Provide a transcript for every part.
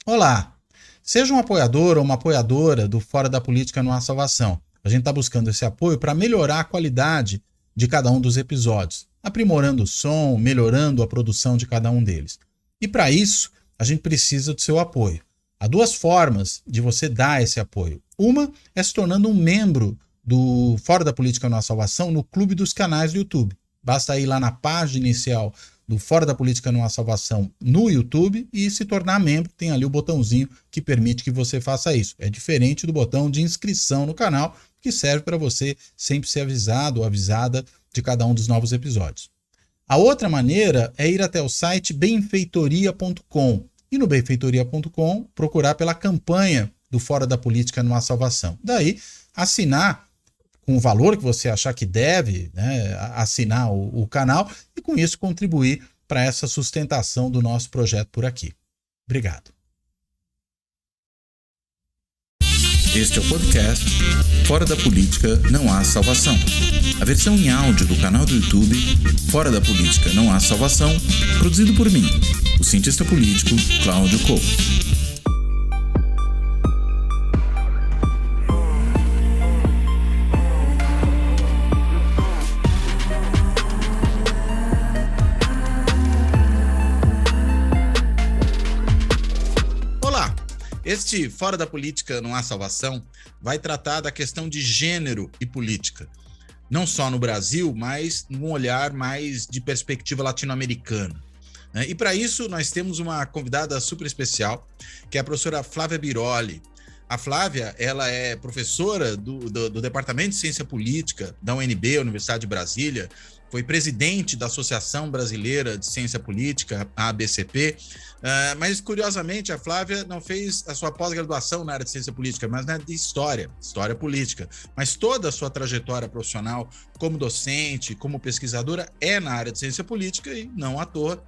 Olá! Seja um apoiador ou uma apoiadora do Fora da Política Não Há Salvação. A gente está buscando esse apoio para melhorar a qualidade de cada um dos episódios, aprimorando o som, melhorando a produção de cada um deles. E para isso, a gente precisa do seu apoio. Há duas formas de você dar esse apoio. Uma é se tornando um membro do Fora da Política Não Há Salvação no Clube dos Canais do YouTube. Basta ir lá na página inicial do Fora da Política Não Há Salvação no YouTube e se tornar membro. Tem ali o botãozinho que permite que você faça isso. É diferente do botão de inscrição no canal, que serve para você sempre ser avisado ou avisada de cada um dos novos episódios. A outra maneira é ir até o site benfeitoria.com e no benfeitoria.com procurar pela campanha do Fora da Política Não Há Salvação. Daí, assinar com o valor que você achar que deve, né, assinar o canal e com isso contribuir para essa sustentação do nosso projeto por aqui. Obrigado. Este é o podcast Fora da Política Não Há Salvação. A versão em áudio do canal do YouTube Fora da Política Não Há Salvação, produzido por mim, o cientista político Cláudio Couto. Este Fora da Política Não Há Salvação vai tratar da questão de gênero e política, não só no Brasil, mas num olhar mais de perspectiva latino-americana. E para isso nós temos uma convidada super especial, que é a professora Flávia Biroli. A Flávia, ela é professora do Departamento de Ciência Política da UNB, Universidade de Brasília, foi presidente da Associação Brasileira de Ciência Política, a ABCP, mas, curiosamente, a Flávia não fez a sua pós-graduação na área de Ciência Política, mas na área de História Política. Mas toda a sua trajetória profissional como docente, como pesquisadora, é na área de Ciência Política e, não à toa,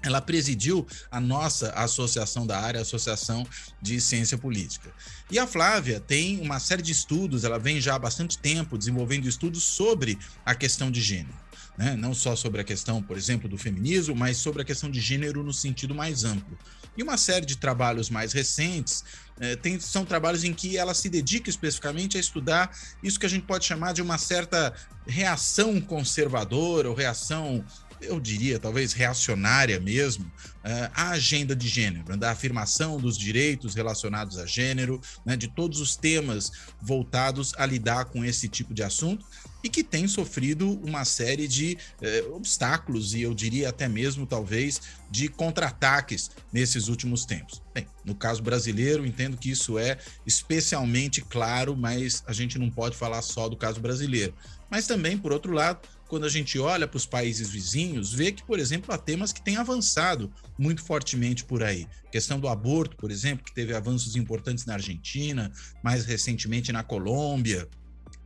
ela presidiu a nossa associação da área, a Associação de Ciência Política. E a Flávia tem uma série de estudos, ela vem já há bastante tempo desenvolvendo estudos sobre a questão de gênero. Né? Não só sobre a questão, por exemplo, do feminismo, mas sobre a questão de gênero no sentido mais amplo. E uma série de trabalhos mais recentes são trabalhos em que ela se dedica especificamente a estudar isso que a gente pode chamar de uma certa reação conservadora ou reação, eu diria, talvez reacionária mesmo, à agenda de gênero, da afirmação dos direitos relacionados a gênero, né, de todos os temas voltados a lidar com esse tipo de assunto, e que tem sofrido uma série de obstáculos e eu diria até mesmo, talvez, de contra-ataques nesses últimos tempos. Bem, no caso brasileiro, entendo que isso é especialmente claro, mas a gente não pode falar só do caso brasileiro. Mas também, por outro lado, quando a gente olha para os países vizinhos, vê que, por exemplo, há temas que têm avançado muito fortemente por aí. A questão do aborto, por exemplo, que teve avanços importantes na Argentina, mais recentemente na Colômbia,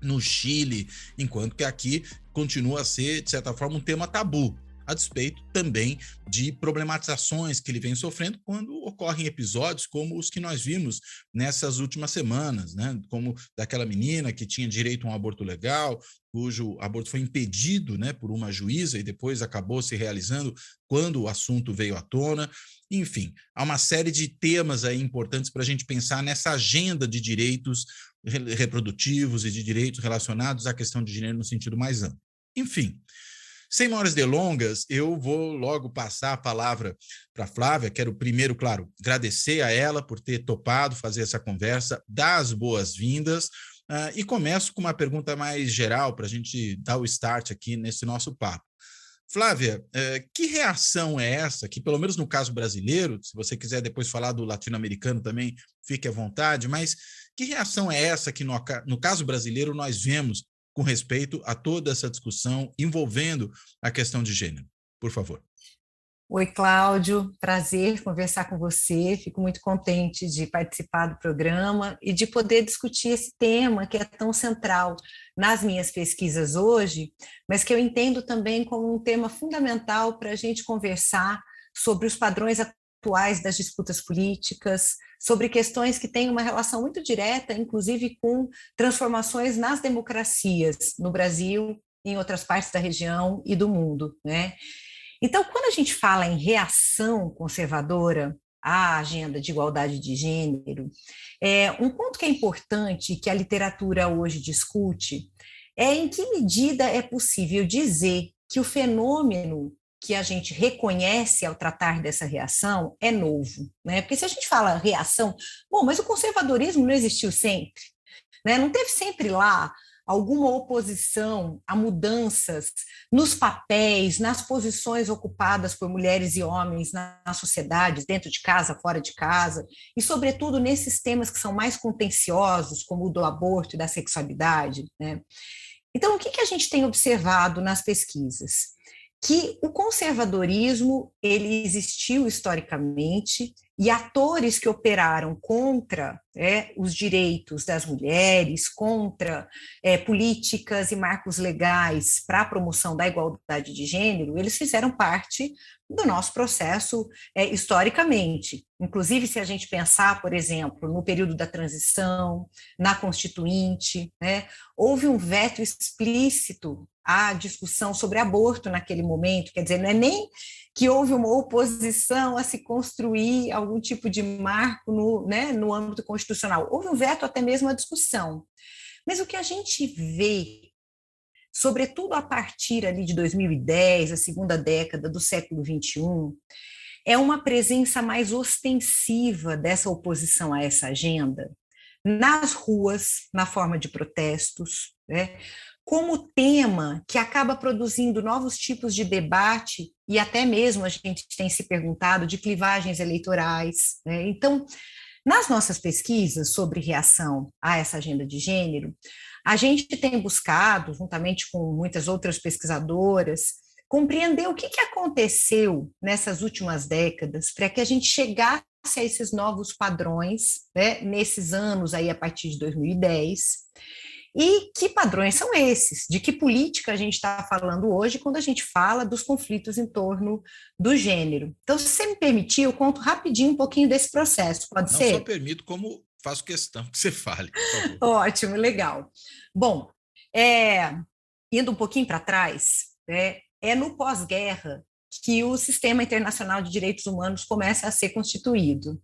no Chile, enquanto que aqui continua a ser, de certa forma, um tema tabu, a despeito também de problematizações que ele vem sofrendo quando ocorrem episódios como os que nós vimos nessas últimas semanas, né? Como daquela menina que tinha direito a um aborto legal, cujo aborto foi impedido, né, por uma juíza e depois acabou se realizando quando o assunto veio à tona. Enfim, há uma série de temas aí importantes para a gente pensar nessa agenda de direitos reprodutivos e de direitos relacionados à questão de gênero no sentido mais amplo. Enfim, sem maiores delongas, eu vou logo passar a palavra para a Flávia. Quero primeiro, claro, agradecer a ela por ter topado fazer essa conversa, dar as boas-vindas, e começo com uma pergunta mais geral para a gente dar o start aqui nesse nosso papo. Flávia, que reação é essa, que pelo menos no caso brasileiro, se você quiser depois falar do latino-americano também, fique à vontade, mas que reação é essa que no caso brasileiro nós vemos com respeito a toda essa discussão envolvendo a questão de gênero? Por favor. Oi, Cláudio, prazer conversar com você, fico muito contente de participar do programa e de poder discutir esse tema que é tão central nas minhas pesquisas hoje, mas que eu entendo também como um tema fundamental para a gente conversar sobre os padrões atuais das disputas políticas, sobre questões que têm uma relação muito direta, inclusive com transformações nas democracias no Brasil, em outras partes da região e do mundo, né? Então, quando a gente fala em reação conservadora à agenda de igualdade de gênero, um ponto que é importante, que a literatura hoje discute, é em que medida é possível dizer que o fenômeno que a gente reconhece ao tratar dessa reação é novo, né? Porque se a gente fala reação, bom, mas o conservadorismo não existiu sempre, né? Não teve sempre lá alguma oposição a mudanças nos papéis, nas posições ocupadas por mulheres e homens nas sociedades, dentro de casa, fora de casa, e, sobretudo, nesses temas que são mais contenciosos, como o do aborto e da sexualidade, né? Então, o que a gente tem observado nas pesquisas? Que o conservadorismo ele existiu historicamente e atores que operaram contra os direitos das mulheres, contra políticas e marcos legais para a promoção da igualdade de gênero, eles fizeram parte do nosso processo historicamente. Inclusive, se a gente pensar, por exemplo, no período da transição, na Constituinte, houve um veto explícito à discussão sobre aborto naquele momento, quer dizer, não é nem que houve uma oposição a se construir algum tipo de marco no âmbito constitucional, houve um veto até mesmo à discussão. Mas o que a gente vê, sobretudo a partir ali de 2010, a segunda década do século XXI, é uma presença mais ostensiva dessa oposição a essa agenda nas ruas, na forma de protestos, como tema que acaba produzindo novos tipos de debate e até mesmo a gente tem se perguntado de clivagens eleitorais. Então, nas nossas pesquisas sobre reação a essa agenda de gênero, a gente tem buscado, juntamente com muitas outras pesquisadoras, compreender o que aconteceu nessas últimas décadas para que a gente chegasse a esses novos padrões, nesses anos aí a partir de 2010. E que padrões são esses? De que política a gente está falando hoje quando a gente fala dos conflitos em torno do gênero? Então, se você me permitir, eu conto rapidinho um pouquinho desse processo, pode ser? Não só permito, como faço questão que você fale, por favor. Ótimo, legal. Bom, indo um pouquinho para trás, é no pós-guerra que o Sistema Internacional de Direitos Humanos começa a ser constituído,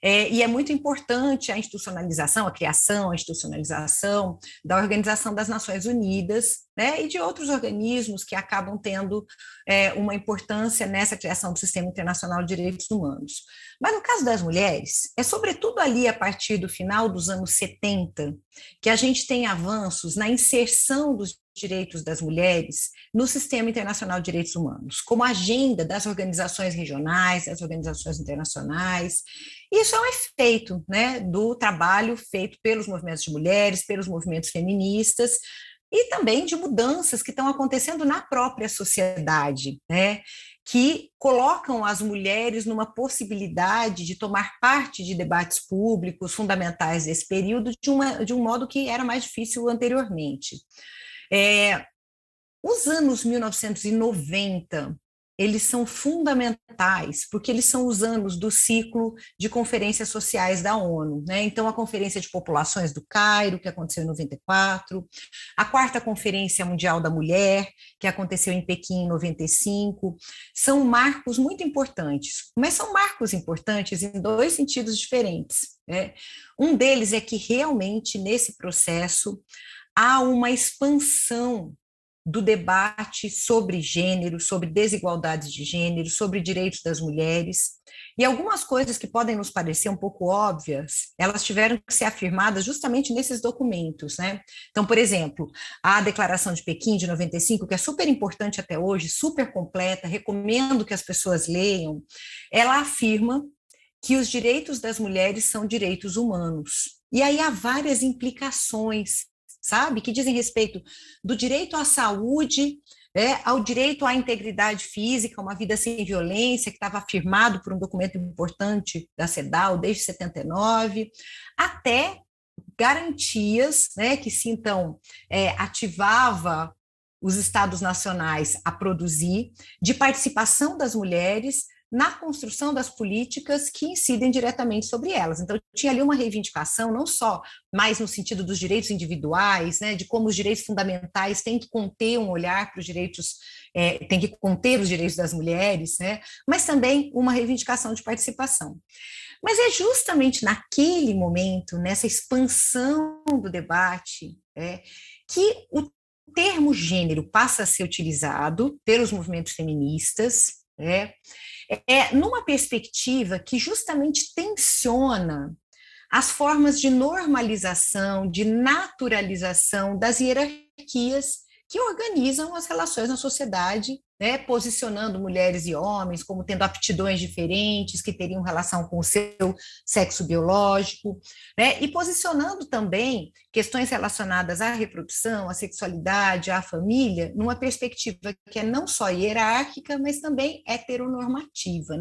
e é muito importante a institucionalização, a criação, a institucionalização da Organização das Nações Unidas, e de outros organismos que acabam tendo uma importância nessa criação do Sistema Internacional de Direitos Humanos. Mas no caso das mulheres, é sobretudo ali a partir do final dos anos 70 que a gente tem avanços na inserção dos direitos das mulheres no Sistema Internacional de Direitos Humanos, como agenda das organizações regionais, das organizações internacionais. Isso é um efeito do trabalho feito pelos movimentos de mulheres, pelos movimentos feministas, e também de mudanças que estão acontecendo na própria sociedade, que colocam as mulheres numa possibilidade de tomar parte de debates públicos fundamentais desse período de um modo que era mais difícil anteriormente. Os anos 1990, eles são fundamentais, porque eles são os anos do ciclo de conferências sociais da ONU, Então, a Conferência de Populações do Cairo, que aconteceu em 94, a 4ª Conferência Mundial da Mulher, que aconteceu em Pequim em 95, são marcos muito importantes, mas são marcos importantes em dois sentidos diferentes. Um deles é que realmente, nesse processo, há uma expansão do debate sobre gênero, sobre desigualdades de gênero, sobre direitos das mulheres, e algumas coisas que podem nos parecer um pouco óbvias, elas tiveram que ser afirmadas justamente nesses documentos, Então, por exemplo, a Declaração de Pequim de 95, que é super importante até hoje, super completa, recomendo que as pessoas leiam, ela afirma que os direitos das mulheres são direitos humanos, e aí há várias implicações, que dizem respeito do direito à saúde, ao direito à integridade física, uma vida sem violência, que estava afirmado por um documento importante da CEDAW desde 79, até garantias, que se então ativava os estados nacionais a produzir, de participação das mulheres na construção das políticas que incidem diretamente sobre elas. Então, tinha ali uma reivindicação, não só mais no sentido dos direitos individuais, né, de como os direitos fundamentais têm que conter um olhar para os direitos, têm que conter os direitos das mulheres, né, mas também uma reivindicação de participação. Mas é justamente naquele momento, nessa expansão do debate, que o termo gênero passa a ser utilizado pelos movimentos feministas, numa perspectiva que justamente tensiona as formas de normalização, de naturalização das hierarquias que organizam as relações na sociedade, posicionando mulheres e homens como tendo aptidões diferentes, que teriam relação com o seu sexo biológico, e posicionando também questões relacionadas à reprodução, à sexualidade, à família, numa perspectiva que é não só hierárquica, mas também heteronormativa,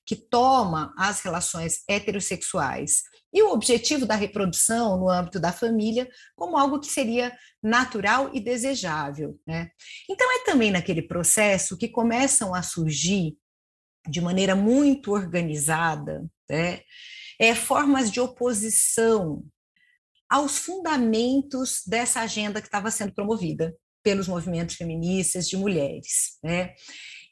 que toma as relações heterossexuais e o objetivo da reprodução no âmbito da família como algo que seria natural e desejável. Então, é também naquele processo que começam a surgir, de maneira muito organizada, formas de oposição aos fundamentos dessa agenda que estava sendo promovida pelos movimentos feministas de mulheres.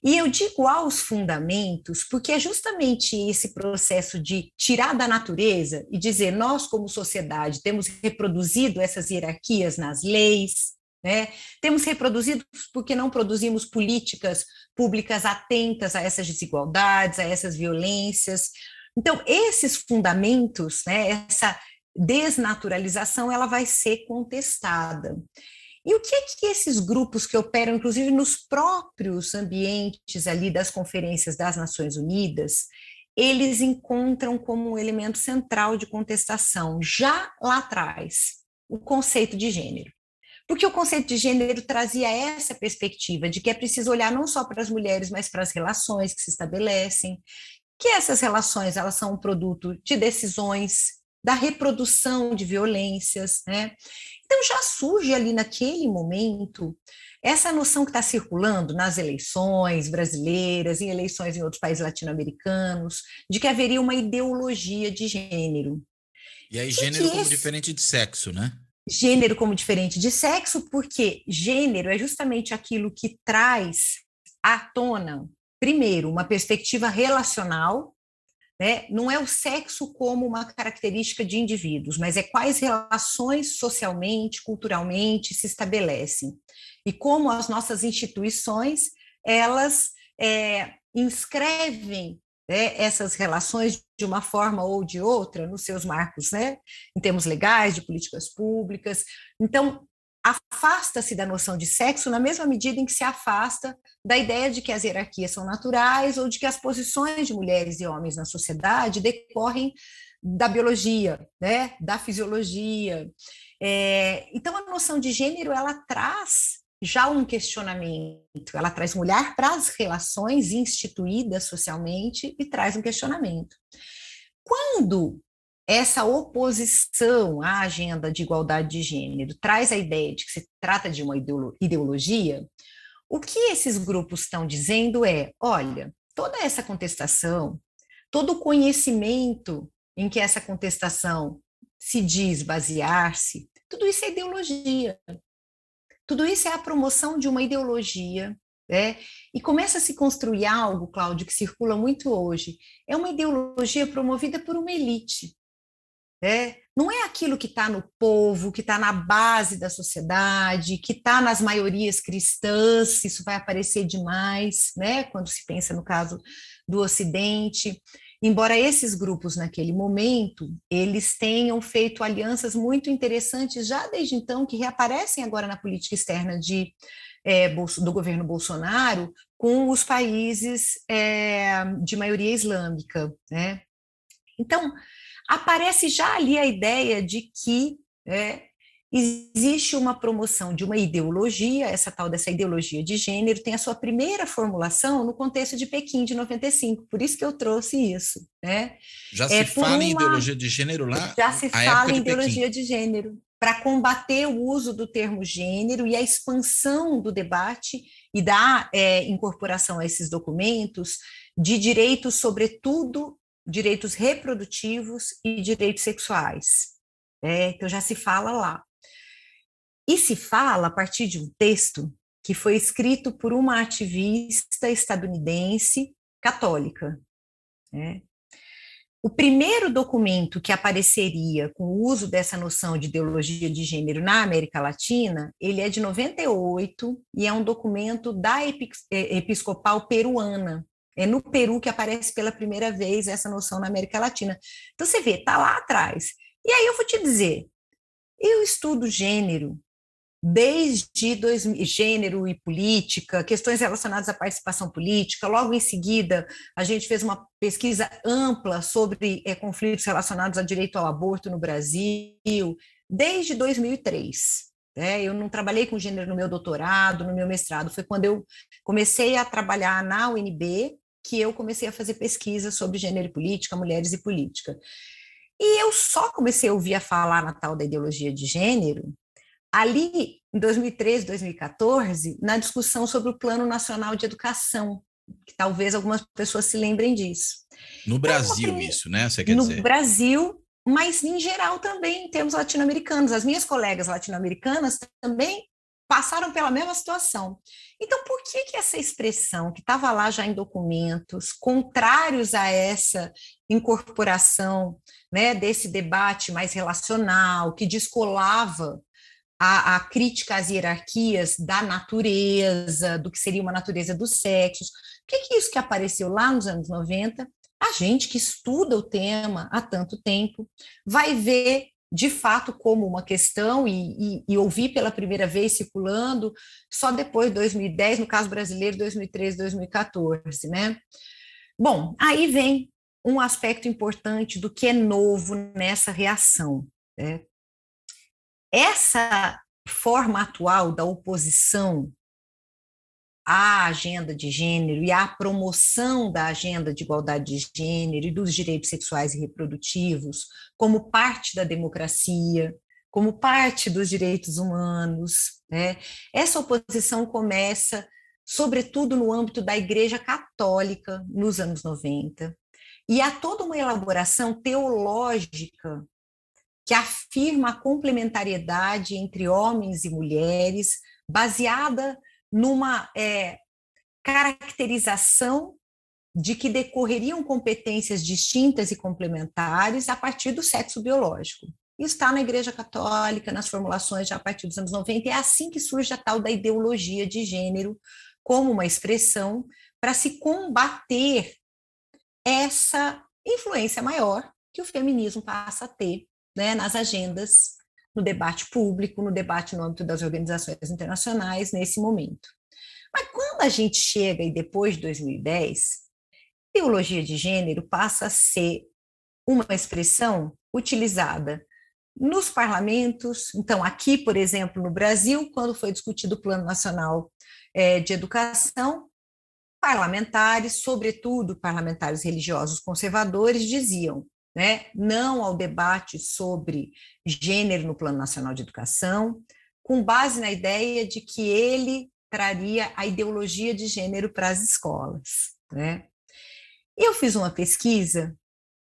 E eu digo aos fundamentos porque é justamente esse processo de tirar da natureza e dizer nós, como sociedade, temos reproduzido essas hierarquias nas leis, temos reproduzido porque não produzimos políticas públicas atentas a essas desigualdades, a essas violências. Então, esses fundamentos, essa desnaturalização, ela vai ser contestada. E o que é que esses grupos que operam, inclusive nos próprios ambientes ali das conferências das Nações Unidas, eles encontram como um elemento central de contestação, já lá atrás, o conceito de gênero. Porque o conceito de gênero trazia essa perspectiva de que é preciso olhar não só para as mulheres, mas para as relações que se estabelecem, que essas relações elas são um produto de decisões, da reprodução de violências, Então, já surge ali naquele momento essa noção que está circulando nas eleições brasileiras, em eleições em outros países latino-americanos, de que haveria uma ideologia de gênero. E aí, gênero como diferente de sexo, né? Gênero como diferente de sexo, porque gênero é justamente aquilo que traz à tona, primeiro, uma perspectiva relacional, não é o sexo como uma característica de indivíduos, mas é quais relações socialmente, culturalmente se estabelecem e como as nossas instituições elas inscrevem essas relações de uma forma ou de outra nos seus marcos, em termos legais, de políticas públicas. Então, afasta-se da noção de sexo na mesma medida em que se afasta da ideia de que as hierarquias são naturais ou de que as posições de mulheres e homens na sociedade decorrem da biologia, da fisiologia. Então, a noção de gênero, ela traz já um questionamento, ela traz um olhar para as relações instituídas socialmente e traz um questionamento. Quando essa oposição à agenda de igualdade de gênero traz a ideia de que se trata de uma ideologia, o que esses grupos estão dizendo é, olha, toda essa contestação, todo o conhecimento em que essa contestação se diz basear-se, tudo isso é ideologia. Tudo isso é a promoção de uma ideologia, e começa a se construir algo, Cláudio, que circula muito hoje. É uma ideologia promovida por uma elite. Não é aquilo que está no povo, que está na base da sociedade, que está nas maiorias cristãs, isso vai aparecer demais, quando se pensa no caso do Ocidente. Embora esses grupos, naquele momento, eles tenham feito alianças muito interessantes já desde então, que reaparecem agora na política externa do governo Bolsonaro, com os países de maioria islâmica. Então, aparece já ali a ideia de que existe uma promoção de uma ideologia, essa tal dessa ideologia de gênero tem a sua primeira formulação no contexto de Pequim de 95, por isso que eu trouxe isso. Já se fala em ideologia de gênero lá? Já se fala em ideologia de gênero, para combater o uso do termo gênero e a expansão do debate e da incorporação a esses documentos de direitos, sobretudo direitos reprodutivos e direitos sexuais. Então já se fala lá. E se fala a partir de um texto que foi escrito por uma ativista estadunidense católica. O primeiro documento que apareceria com o uso dessa noção de ideologia de gênero na América Latina, ele é de 98 e é um documento da episcopal peruana. É no Peru que aparece pela primeira vez essa noção na América Latina. Então você vê, está lá atrás. E aí eu vou te dizer, eu estudo gênero desde gênero e política, questões relacionadas à participação política. Logo em seguida, a gente fez uma pesquisa ampla sobre conflitos relacionados ao direito ao aborto no Brasil, desde 2003. Eu não trabalhei com gênero no meu doutorado, no meu mestrado, foi quando eu comecei a trabalhar na UNB que eu comecei a fazer pesquisa sobre gênero e política, mulheres e política. E eu só comecei a ouvir falar na tal da ideologia de gênero ali, em 2013, 2014, na discussão sobre o Plano Nacional de Educação, que talvez algumas pessoas se lembrem disso. No Brasil, isso, né? Você quer dizer? No Brasil, mas em geral também, em termos latino-americanos. As minhas colegas latino-americanas também passaram pela mesma situação. Então, por que essa expressão, que estava lá já em documentos, contrários a essa incorporação, né, desse debate mais relacional, que descolava a crítica às hierarquias da natureza, do que seria uma natureza dos sexos. O que é isso que apareceu lá nos anos 90? A gente que estuda o tema há tanto tempo vai ver, de fato, como uma questão e ouvir pela primeira vez circulando só depois de 2010, no caso brasileiro, 2013, 2014, né? Bom, aí vem um aspecto importante do que é novo nessa reação, né? Essa forma atual da oposição à agenda de gênero e à promoção da agenda de igualdade de gênero e dos direitos sexuais e reprodutivos como parte da democracia, como parte dos direitos humanos, né? Essa oposição começa, sobretudo, no âmbito da Igreja Católica, nos anos 90, e há toda uma elaboração teológica que afirma a complementariedade entre homens e mulheres, baseada numa caracterização de que decorreriam competências distintas e complementares a partir do sexo biológico. Isso está na Igreja Católica, nas formulações já a partir dos anos 90, e é assim que surge a tal da ideologia de gênero como uma expressão para se combater essa influência maior que o feminismo passa a ter, né, nas agendas, no debate público, no debate no âmbito das organizações internacionais, nesse momento. Mas quando a gente chega, e depois de 2010, ideologia de gênero passa a ser uma expressão utilizada nos parlamentos. Então, aqui, por exemplo, no Brasil, quando foi discutido o Plano Nacional de Educação, parlamentares, sobretudo parlamentares religiosos conservadores, diziam, né, não ao debate sobre gênero no Plano Nacional de Educação, com base na ideia de que ele traria a ideologia de gênero para as escolas, né? Eu fiz uma pesquisa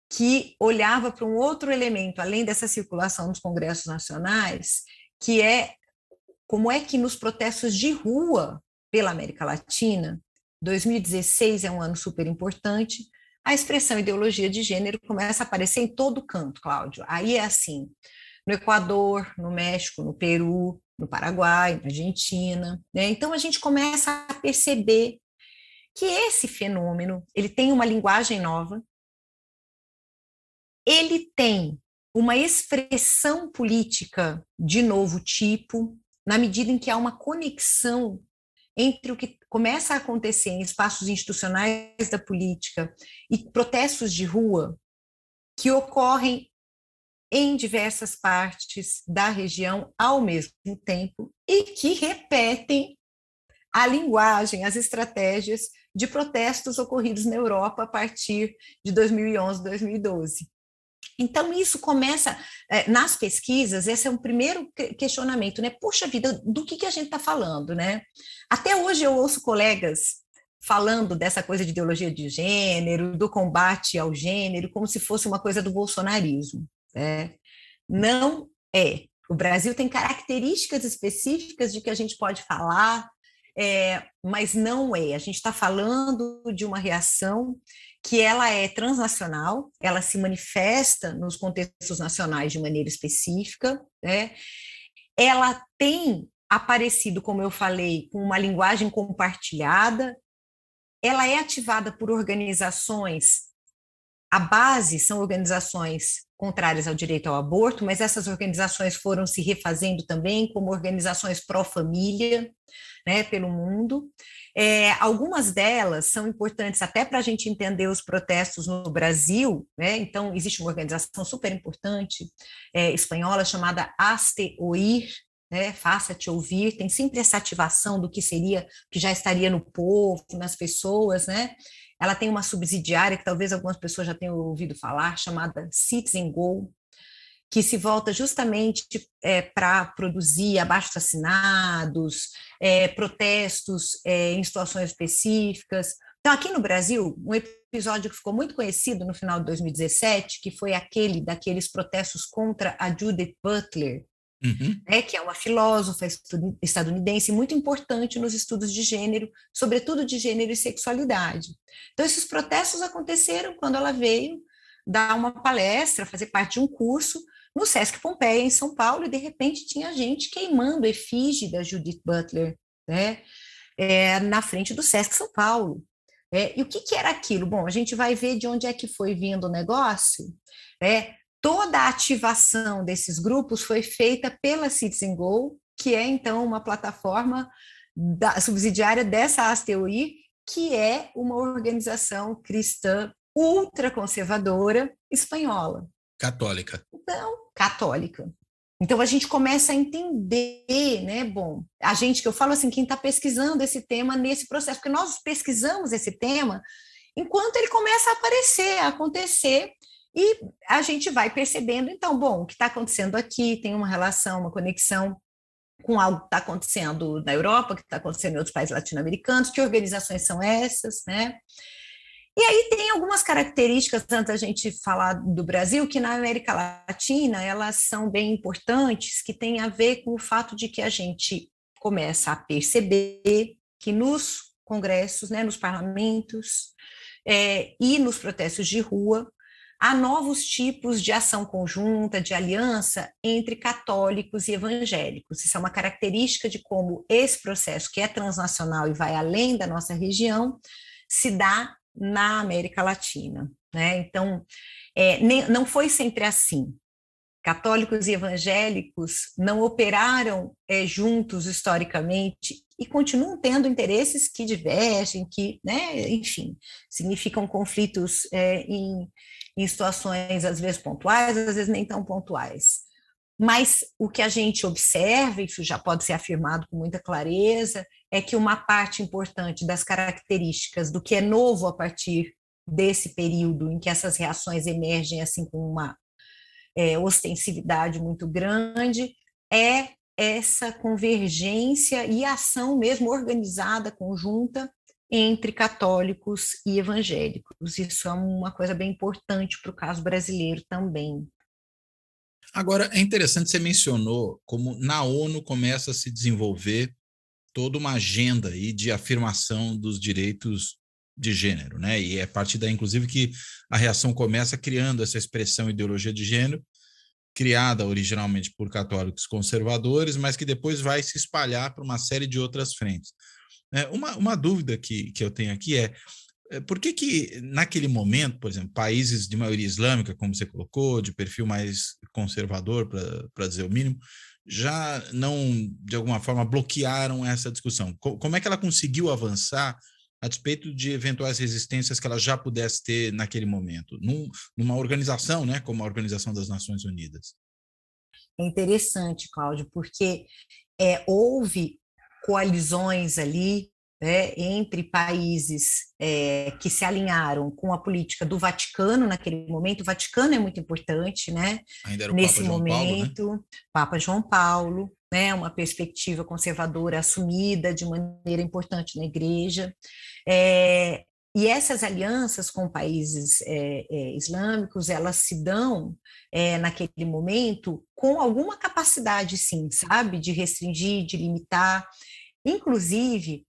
que olhava para um outro elemento, além dessa circulação nos congressos nacionais, que é como é que nos protestos de rua pela América Latina, 2016 é um ano super importante, a expressão ideologia de gênero começa a aparecer em todo canto, Cláudio. Aí é assim, no Equador, no México, no Peru, no Paraguai, na Argentina, né? Então a gente começa a perceber que esse fenômeno, ele tem uma linguagem nova, ele tem uma expressão política de novo tipo, na medida em que há uma conexão entre o que começa a acontecer em espaços institucionais da política e protestos de rua que ocorrem em diversas partes da região ao mesmo tempo e que repetem a linguagem, as estratégias de protestos ocorridos na Europa a partir de 2011, 2012. Então, isso começa, nas pesquisas, esse é um primeiro questionamento, né? Puxa vida, do que a gente está falando, né? Até hoje eu ouço colegas falando dessa coisa de ideologia de gênero, do combate ao gênero, como se fosse uma coisa do bolsonarismo, né? Não é. O Brasil tem características específicas de que a gente pode falar, mas não é. A gente está falando de uma reação que ela é transnacional, ela se manifesta nos contextos nacionais de maneira específica, né? Ela tem aparecido, como eu falei, com uma linguagem compartilhada, ela é ativada por organizações, a base são organizações contrárias ao direito ao aborto, mas essas organizações foram se refazendo também como organizações pró-família, né, pelo mundo. Algumas delas são importantes até para a gente entender os protestos no Brasil, né? Então, existe uma organização super importante espanhola chamada Hazte Oír, né? Faça-te ouvir, tem sempre essa ativação do que seria, que já estaria no povo, nas pessoas, né? Ela tem uma subsidiária que talvez algumas pessoas já tenham ouvido falar, chamada Citizen Go, que se volta justamente para produzir abaixo-assinados, protestos em situações específicas. Então, aqui no Brasil, um episódio que ficou muito conhecido no final de 2017, que foi aquele daqueles protestos contra a Judith Butler, que é uma filósofa estadunidense muito importante nos estudos de gênero, sobretudo de gênero e sexualidade. Então, esses protestos aconteceram quando ela veio dar uma palestra, fazer parte de um curso no Sesc Pompeia, em São Paulo, e de repente tinha gente queimando a efígie da Judith Butler, né, na frente do Sesc São Paulo. E o que era aquilo? Bom, a gente vai ver de onde é que foi vindo o negócio. Toda a ativação desses grupos foi feita pela Citizen Go, que é, então, uma plataforma subsidiária dessa ASTEUI, que é uma organização cristã ultraconservadora espanhola. Católica. Então, católica. Então, a gente começa a entender, né? Bom, a gente, que eu falo assim, quem está pesquisando esse tema nesse processo, porque nós pesquisamos esse tema enquanto ele começa a aparecer, a acontecer, e a gente vai percebendo, então, bom, o que está acontecendo aqui tem uma relação, uma conexão com algo que está acontecendo na Europa, que está acontecendo em outros países latino-americanos, que organizações são essas, né? E aí tem algumas características, antes da gente falar do Brasil, que na América Latina elas são bem importantes, que tem a ver com o fato de que a gente começa a perceber que nos congressos, né, nos parlamentos e nos protestos de rua, há novos tipos de ação conjunta, de aliança entre católicos e evangélicos. Isso é uma característica de como esse processo, que é transnacional e vai além da nossa região, se dá na América Latina, né? Então, não foi sempre assim. Católicos e evangélicos não operaram juntos historicamente e continuam tendo interesses que divergem, que, né, enfim, significam conflitos em situações às vezes pontuais, às vezes nem tão pontuais. Mas o que a gente observa, isso já pode ser afirmado com muita clareza, é que uma parte importante das características do que é novo a partir desse período em que essas reações emergem assim com uma ostensividade muito grande, é essa convergência e ação mesmo organizada, conjunta, entre católicos e evangélicos. Isso é uma coisa bem importante para o caso brasileiro também. Agora, é interessante, você mencionou como na ONU começa a se desenvolver toda uma agenda aí de afirmação dos direitos de gênero, né? E é a partir daí, inclusive, que a reação começa criando essa expressão ideologia de gênero, criada originalmente por católicos conservadores, mas que depois vai se espalhar para uma série de outras frentes. Uma dúvida que eu tenho aqui por que naquele momento, por exemplo, países de maioria islâmica, como você colocou, de perfil mais conservador, para dizer o mínimo, já não, de alguma forma, bloquearam essa discussão? Como é que ela conseguiu avançar a despeito de eventuais resistências que ela já pudesse ter naquele momento, numa organização, né, como a Organização das Nações Unidas? É interessante, Cláudio, porque houve coalizões ali né, entre países que se alinharam com a política do Vaticano naquele momento. O Vaticano é muito importante, né, Ainda era o Papa nesse João Paulo, né? momento, Papa João Paulo, né, uma perspectiva conservadora assumida de maneira importante na igreja. E essas alianças com países islâmicos, elas se dão naquele momento com alguma capacidade, sim, sabe, de restringir, de limitar. Inclusive,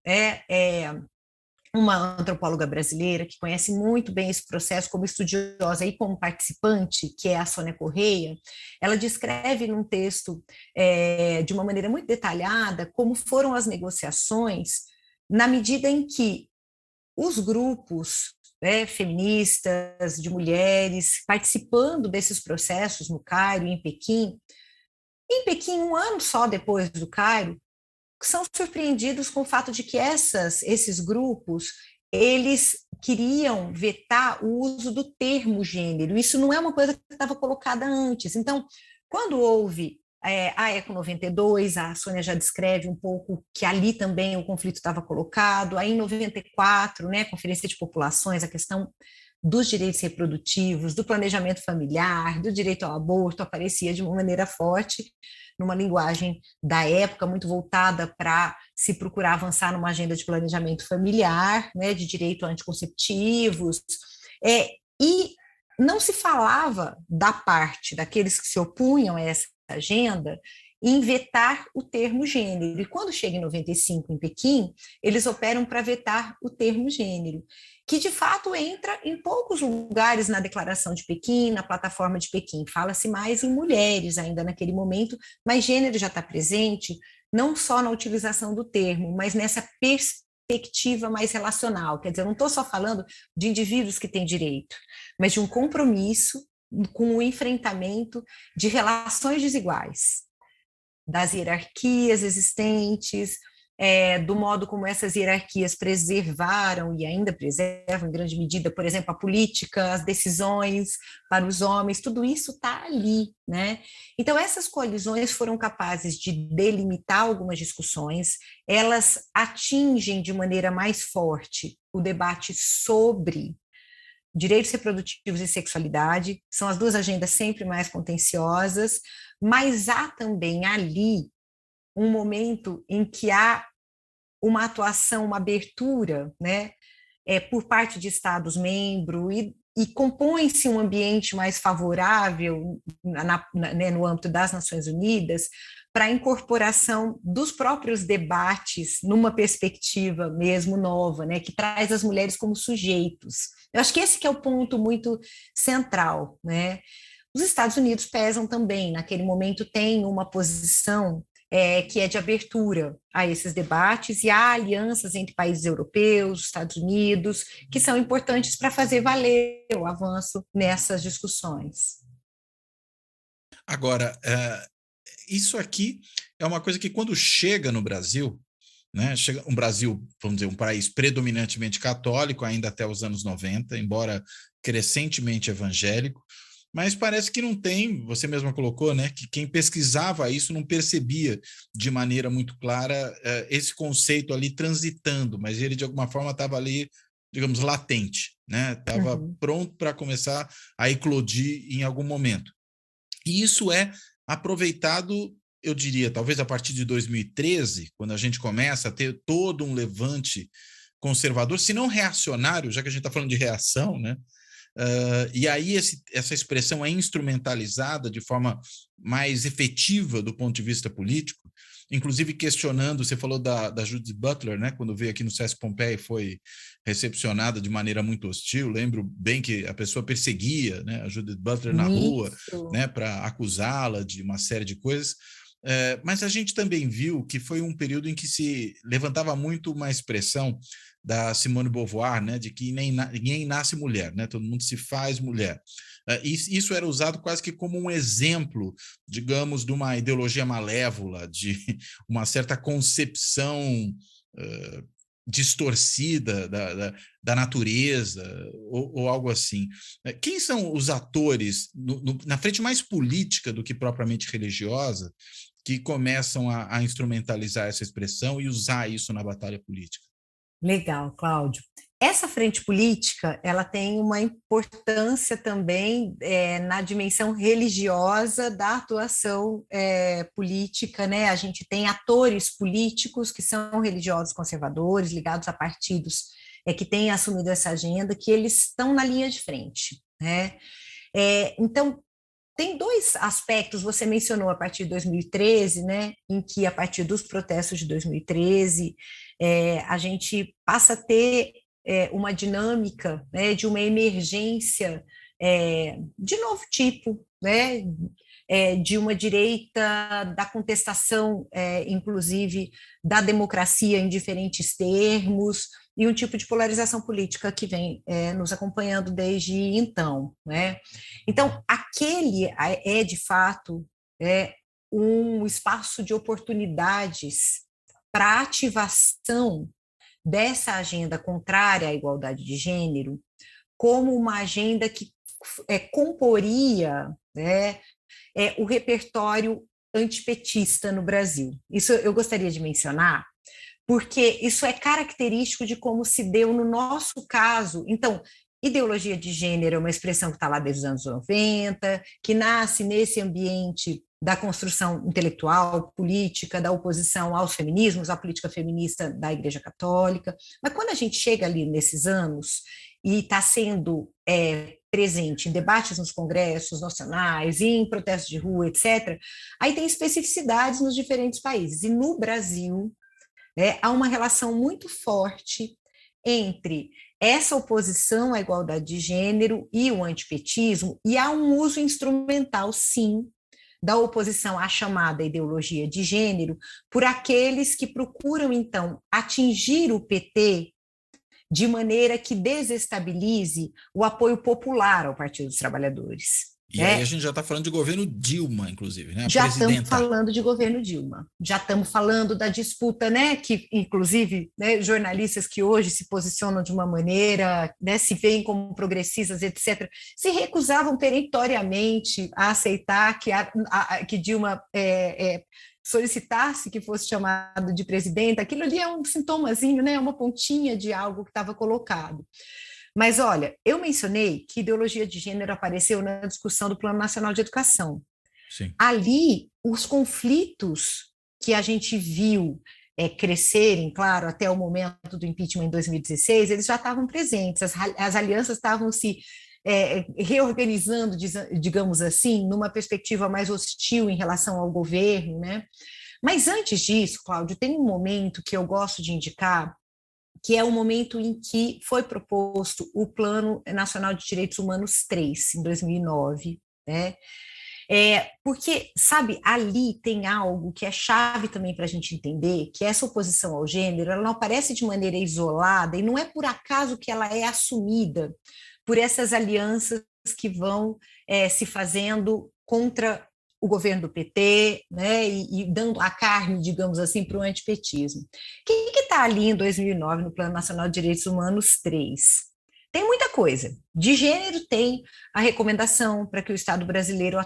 uma antropóloga brasileira que conhece muito bem esse processo como estudiosa e como participante, que é a Sônia Correia, ela descreve num texto de uma maneira muito detalhada como foram as negociações na medida em que os grupos feministas, de mulheres, participando desses processos no Cairo e em Pequim, um ano só depois do Cairo, são surpreendidos com o fato de que esses grupos eles queriam vetar o uso do termo gênero. Isso não é uma coisa que estava colocada antes. Então, quando houve a Eco 92, a Sônia já descreve um pouco que ali também o conflito estava colocado. Aí, em 94, né, Conferência de Populações, a questão dos direitos reprodutivos, do planejamento familiar, do direito ao aborto, aparecia de uma maneira forte, numa linguagem da época, muito voltada para se procurar avançar numa agenda de planejamento familiar, né, de direito a anticonceptivos, e não se falava da parte daqueles que se opunham a essa agenda em vetar o termo gênero. E quando chega em 95 em Pequim, eles operam para vetar o termo gênero, que de fato entra em poucos lugares na Declaração de Pequim, na Plataforma de Pequim. Fala-se mais em mulheres ainda naquele momento, mas gênero já está presente não só na utilização do termo, mas nessa perspectiva mais relacional. Quer dizer, eu não estou só falando de indivíduos que têm direito, mas de um compromisso com o enfrentamento de relações desiguais, das hierarquias existentes, do modo como essas hierarquias preservaram e ainda preservam, em grande medida, por exemplo, a política, as decisões para os homens, tudo isso está ali, né? Então, essas coalizões foram capazes de delimitar algumas discussões, elas atingem de maneira mais forte o debate sobre direitos reprodutivos e sexualidade, são as duas agendas sempre mais contenciosas, mas há também ali um momento em que há uma atuação, uma abertura, né, por parte de Estados-membros e compõe-se um ambiente mais favorável né, no âmbito das Nações Unidas para a incorporação dos próprios debates numa perspectiva mesmo nova, né, que traz as mulheres como sujeitos. Eu acho que esse que é o ponto muito central, né? Os Estados Unidos pesam também, naquele momento tem uma posição que é de abertura a esses debates, e há alianças entre países europeus, Estados Unidos, que são importantes para fazer valer o avanço nessas discussões. Agora, isso aqui é uma coisa que quando chega no Brasil, né, chega um Brasil, vamos dizer, um país predominantemente católico, ainda até os anos 90, embora crescentemente evangélico, mas parece que não tem, você mesma colocou, né, que quem pesquisava isso não percebia de maneira muito clara esse conceito ali transitando, mas ele de alguma forma estava ali, digamos, latente, né, estava pronto para começar a eclodir em algum momento. E isso é aproveitado, eu diria, talvez a partir de 2013, quando a gente começa a ter todo um levante conservador, se não reacionário, já que a gente está falando de reação, né? E aí essa expressão é instrumentalizada de forma mais efetiva do ponto de vista político, inclusive questionando, você falou da Judith Butler, né, quando veio aqui no Sesc Pompeii foi recepcionada de maneira muito hostil, lembro bem que a pessoa perseguia, né, a Judith Butler na rua, né, para acusá-la de uma série de coisas, mas a gente também viu que foi um período em que se levantava muito uma expressão da Simone de Beauvoir, né, de que ninguém nasce mulher, né, todo mundo se faz mulher. Isso era usado quase que como um exemplo, digamos, de uma ideologia malévola, de uma certa concepção distorcida da natureza, ou algo assim. Quem são os atores, na frente mais política do que propriamente religiosa, que começam a instrumentalizar essa expressão e usar isso na batalha política? Legal, Cláudio. Essa frente política, ela tem uma importância também na dimensão religiosa da atuação política, né? A gente tem atores políticos que são religiosos conservadores, ligados a partidos que têm assumido essa agenda, que eles estão na linha de frente, né? Então, tem dois aspectos, você mencionou a partir de 2013, né, em que a partir dos protestos de 2013, a gente passa a ter uma dinâmica, né, de uma emergência de novo tipo, né, de uma direita da contestação, inclusive, da democracia em diferentes termos, e um tipo de polarização política que vem nos acompanhando desde então, né? Então, aquele de fato, um espaço de oportunidades para ativação dessa agenda contrária à igualdade de gênero, como uma agenda que comporia, né, o repertório antipetista no Brasil. Isso eu gostaria de mencionar, porque isso é característico de como se deu no nosso caso. Então, ideologia de gênero é uma expressão que está lá desde os anos 90, que nasce nesse ambiente da construção intelectual, política, da oposição aos feminismos, à política feminista da Igreja Católica. Mas quando a gente chega ali nesses anos e está sendo presente em debates nos congressos nacionais, em protestos de rua, etc., aí tem especificidades nos diferentes países. E no Brasil, há uma relação muito forte entre essa oposição à igualdade de gênero e o antipetismo, e há um uso instrumental, sim, da oposição à chamada ideologia de gênero por aqueles que procuram, então, atingir o PT de maneira que desestabilize o apoio popular ao Partido dos Trabalhadores. E aí a gente já está falando de governo Dilma, inclusive, né? Já estamos falando de governo Dilma, já estamos falando da disputa, né? Que, inclusive, né, jornalistas que hoje se posicionam de uma maneira, né, se veem como progressistas, etc., se recusavam perentoriamente a aceitar que Dilma solicitasse que fosse chamado de presidenta. Aquilo ali é um sintomazinho, né? Uma pontinha de algo que estava colocado. Mas, olha, eu mencionei que ideologia de gênero apareceu na discussão do Plano Nacional de Educação. Sim. Ali, os conflitos que a gente viu crescerem, claro, até o momento do impeachment em 2016, eles já estavam presentes, as alianças estavam se reorganizando, digamos assim, numa perspectiva mais hostil em relação ao governo, né? Mas antes disso, Cláudio, tem um momento que eu gosto de indicar, que é o momento em que foi proposto o Plano Nacional de Direitos Humanos 3, em 2009, né? Porque, sabe, ali tem algo que é chave também para a gente entender, que essa oposição ao gênero, ela não aparece de maneira isolada, e não é por acaso que ela é assumida por essas alianças que vão se fazendo contra o governo do PT, né, e dando a carne, digamos assim, para o antipetismo. O que está ali em 2009 no Plano Nacional de Direitos Humanos 3? Tem muita coisa. De gênero tem a recomendação para que o Estado brasileiro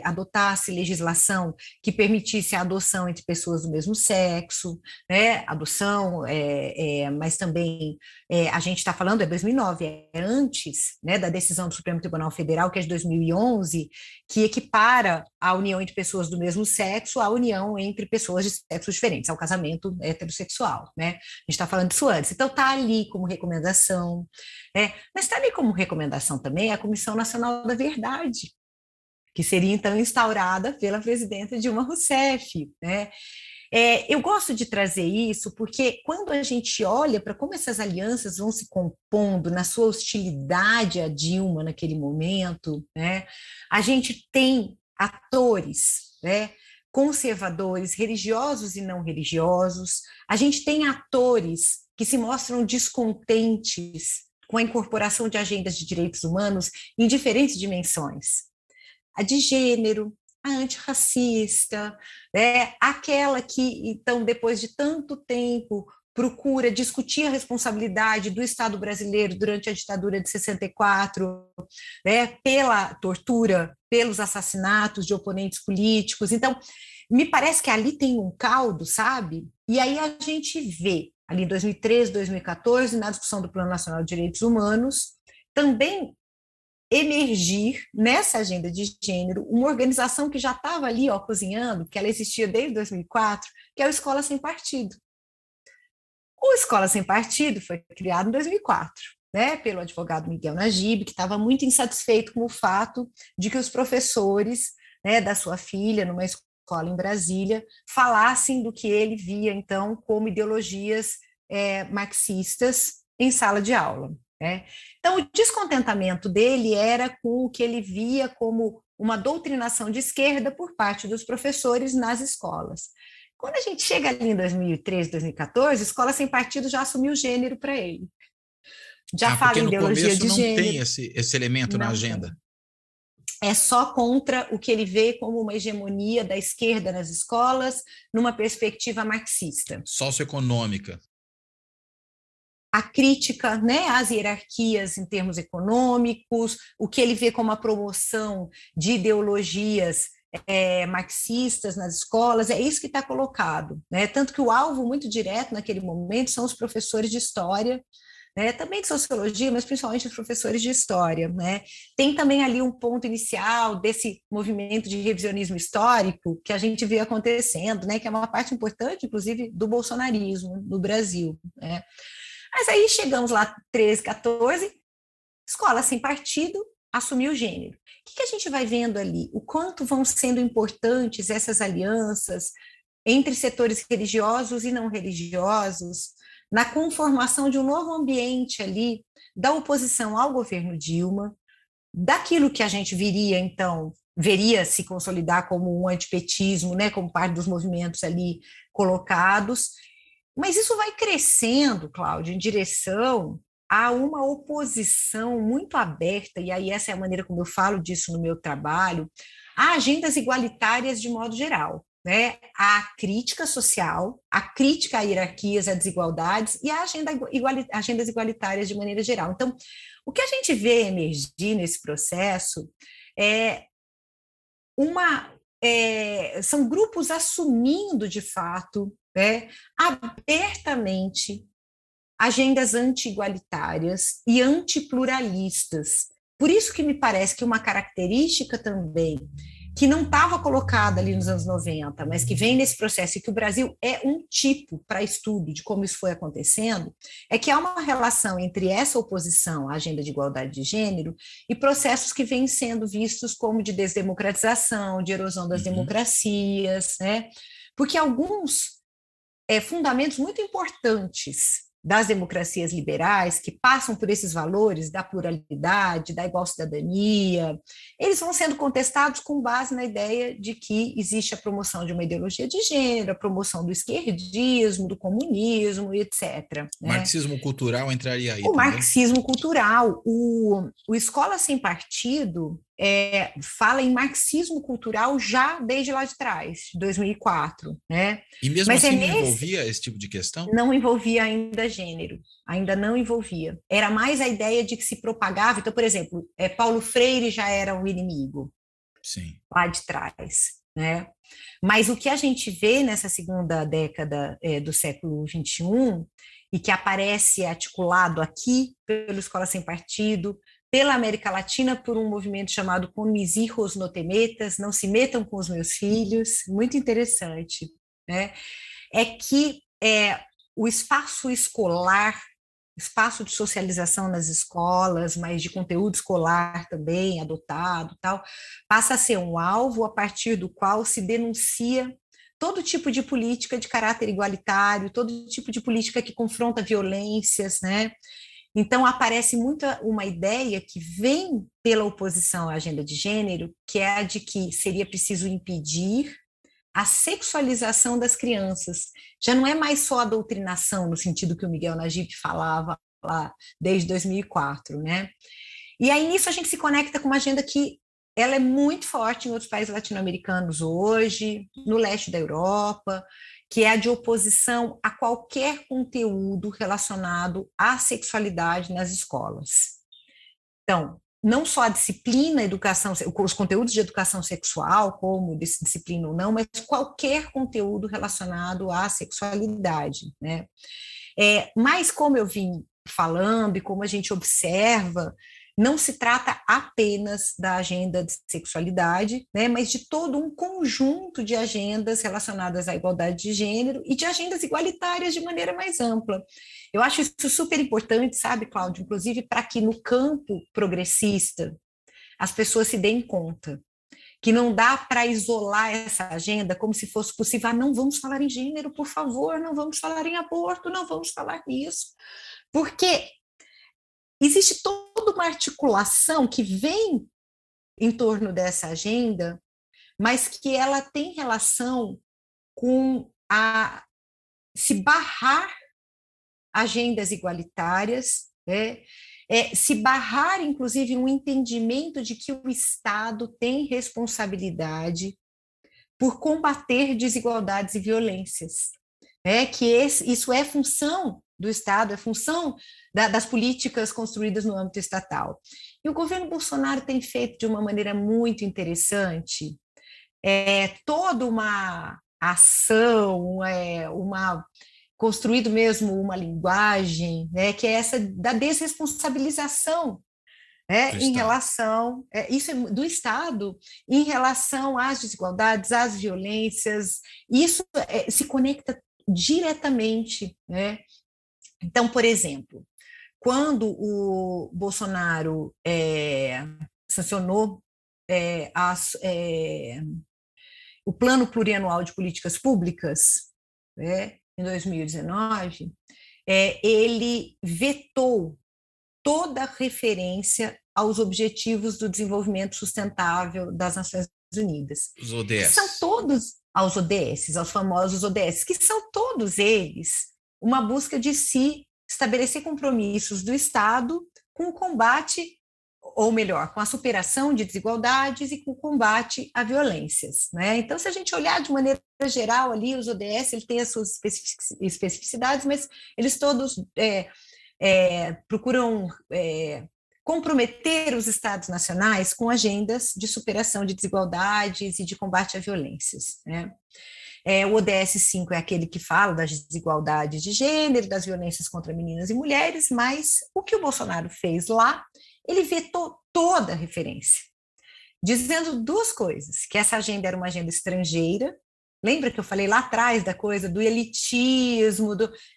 adotasse legislação que permitisse a adoção entre pessoas do mesmo sexo, né? Adoção, mas também a gente está falando, 2009, é antes, né, da decisão do Supremo Tribunal Federal, que é de 2011, que equipara a união entre pessoas do mesmo sexo à união entre pessoas de sexos diferentes, ao casamento heterossexual, né? A gente está falando disso antes. Então, está ali como recomendação. Mas está ali como recomendação também a Comissão Nacional da Verdade, que seria então instaurada pela presidenta Dilma Rousseff, né? Eu gosto de trazer isso porque quando a gente olha para como essas alianças vão se compondo na sua hostilidade a Dilma naquele momento, né, a gente tem atores, né, conservadores, religiosos e não religiosos, a gente tem atores que se mostram descontentes com a incorporação de agendas de direitos humanos em diferentes dimensões. A de gênero, a antirracista, né? Aquela que, então, depois de tanto tempo, procura discutir a responsabilidade do Estado brasileiro durante a ditadura de 64, né? Pela tortura, pelos assassinatos de oponentes políticos. Então, me parece que ali tem um caldo, sabe? E aí a gente vê ali em 2013, 2014, na discussão do Plano Nacional de Direitos Humanos, também emergir nessa agenda de gênero uma organização que já estava ali, ó, cozinhando, que ela existia desde 2004, que é o Escola Sem Partido. O Escola Sem Partido foi criado em 2004, né, pelo advogado Miguel Najib, que estava muito insatisfeito com o fato de que os professores, né, da sua filha, numa escola em Brasília, falassem do que ele via, então, como ideologias marxistas em sala de aula. Né? Então, o descontentamento dele era com o que ele via como uma doutrinação de esquerda por parte dos professores nas escolas. Quando a gente chega ali em 2013, 2014, a Escola Sem Partido já assumiu gênero para ele. Já fala em ideologia de gênero. Não tem esse elemento na agenda. É só contra o que ele vê como uma hegemonia da esquerda nas escolas, numa perspectiva marxista. Socioeconômica. A crítica, né, às hierarquias em termos econômicos, o que ele vê como a promoção de ideologias marxistas nas escolas, é isso que está colocado. Né? Tanto que o alvo muito direto naquele momento são os professores de história, né, também de sociologia, mas principalmente os professores de história. Né? Tem também ali um ponto inicial desse movimento de revisionismo histórico que a gente vê acontecendo, né, que é uma parte importante, inclusive, do bolsonarismo no Brasil. Né? Mas aí chegamos lá, 13, 14, Escola Sem Partido, assumiu o gênero. O que a gente vai vendo ali? O quanto vão sendo importantes essas alianças entre setores religiosos e não religiosos, na conformação de um novo ambiente ali, da oposição ao governo Dilma, daquilo que a gente veria se consolidar como um antipetismo, né, como parte dos movimentos ali colocados. Mas isso vai crescendo, Cláudia, em direção a uma oposição muito aberta, e aí essa é a maneira como eu falo disso no meu trabalho, a agendas igualitárias de modo geral. Né, a crítica social, a crítica a hierarquias, a desigualdades e a agendas igualitárias de maneira geral. Então, o que a gente vê emergir nesse processo são grupos assumindo, de fato, né, abertamente agendas anti-igualitárias e antipluralistas. Por isso que me parece que uma característica também que não estava colocada ali nos anos 90, mas que vem nesse processo e que o Brasil é um tipo para estudo de como isso foi acontecendo, é que há uma relação entre essa oposição à agenda de igualdade de gênero e processos que vêm sendo vistos como de desdemocratização, de erosão das democracias, né? Porque alguns fundamentos muito importantes das democracias liberais, que passam por esses valores da pluralidade, da igual cidadania, eles vão sendo contestados com base na ideia de que existe a promoção de uma ideologia de gênero, a promoção do esquerdismo, do comunismo, etc. Né? Marxismo cultural entraria aí o também? Marxismo cultural. O Escola Sem Partido fala em marxismo cultural já desde lá de trás, 2004. Né? E mesmo assim não envolvia esse tipo de questão? Não envolvia ainda gênero, ainda não envolvia. Era mais a ideia de que se propagava. Então, por exemplo, Paulo Freire já era um inimigo. Sim. Lá de trás. Né? Mas o que a gente vê nessa segunda década do século XXI, e que aparece articulado aqui pelo Escola Sem Partido, pela América Latina, por um movimento chamado Com mis hijos no te metas, não se metam com os meus filhos, muito interessante, né? É que o espaço escolar, espaço de socialização nas escolas, mas de conteúdo escolar também, adotado, tal, passa a ser um alvo a partir do qual se denuncia todo tipo de política de caráter igualitário, todo tipo de política que confronta violências, né? Então, aparece muito uma ideia que vem pela oposição à agenda de gênero, que é a de que seria preciso impedir a sexualização das crianças. Já não é mais só a doutrinação, no sentido que o Miguel Najib falava lá desde 2004, né? E aí, nisso, a gente se conecta com uma agenda que ela é muito forte em outros países latino-americanos hoje, no leste da Europa, que é a de oposição a qualquer conteúdo relacionado à sexualidade nas escolas. Então, não só a disciplina, os conteúdos de educação sexual, como disciplina ou não, mas qualquer conteúdo relacionado à sexualidade, né? Mas como eu vim falando e como a gente observa, não se trata apenas da agenda de sexualidade, né, mas de todo um conjunto de agendas relacionadas à igualdade de gênero e de agendas igualitárias de maneira mais ampla. Eu acho isso super importante, sabe, Cláudio, inclusive para que no campo progressista as pessoas se deem conta que não dá para isolar essa agenda como se fosse possível. Não vamos falar em gênero, por favor, não vamos falar em aborto, não vamos falar nisso, porque existe toda uma articulação que vem em torno dessa agenda, mas que ela tem relação com se barrar agendas igualitárias, né? Se barrar, inclusive, um entendimento de que o Estado tem responsabilidade por combater desigualdades e violências, que isso é função do Estado, é função das políticas construídas no âmbito estatal. E o governo Bolsonaro tem feito de uma maneira muito interessante toda uma ação, construído mesmo uma linguagem, que é essa da desresponsabilização, em relação, isso é do Estado, em relação às desigualdades, às violências, isso se conecta diretamente, né? Então, por exemplo, quando o Bolsonaro sancionou o Plano Plurianual de Políticas Públicas, em 2019, ele vetou toda referência aos Objetivos do Desenvolvimento Sustentável das Nações Unidas. Os ODS. Que são todos, aos ODS, aos famosos ODS, que são todos eles uma busca de se estabelecer compromissos do Estado com o combate, ou melhor, com a superação de desigualdades e com o combate a violências, né? Então, se a gente olhar de maneira geral ali, os ODS, ele tem as suas especificidades, mas eles todos procuram comprometer os Estados nacionais com agendas de superação de desigualdades e de combate a violências, né? O ODS 5 é aquele que fala das desigualdades de gênero, das violências contra meninas e mulheres, mas o que o Bolsonaro fez lá, ele vetou toda a referência, dizendo duas coisas, que essa agenda era uma agenda estrangeira. Lembra que eu falei lá atrás da coisa do elitismo,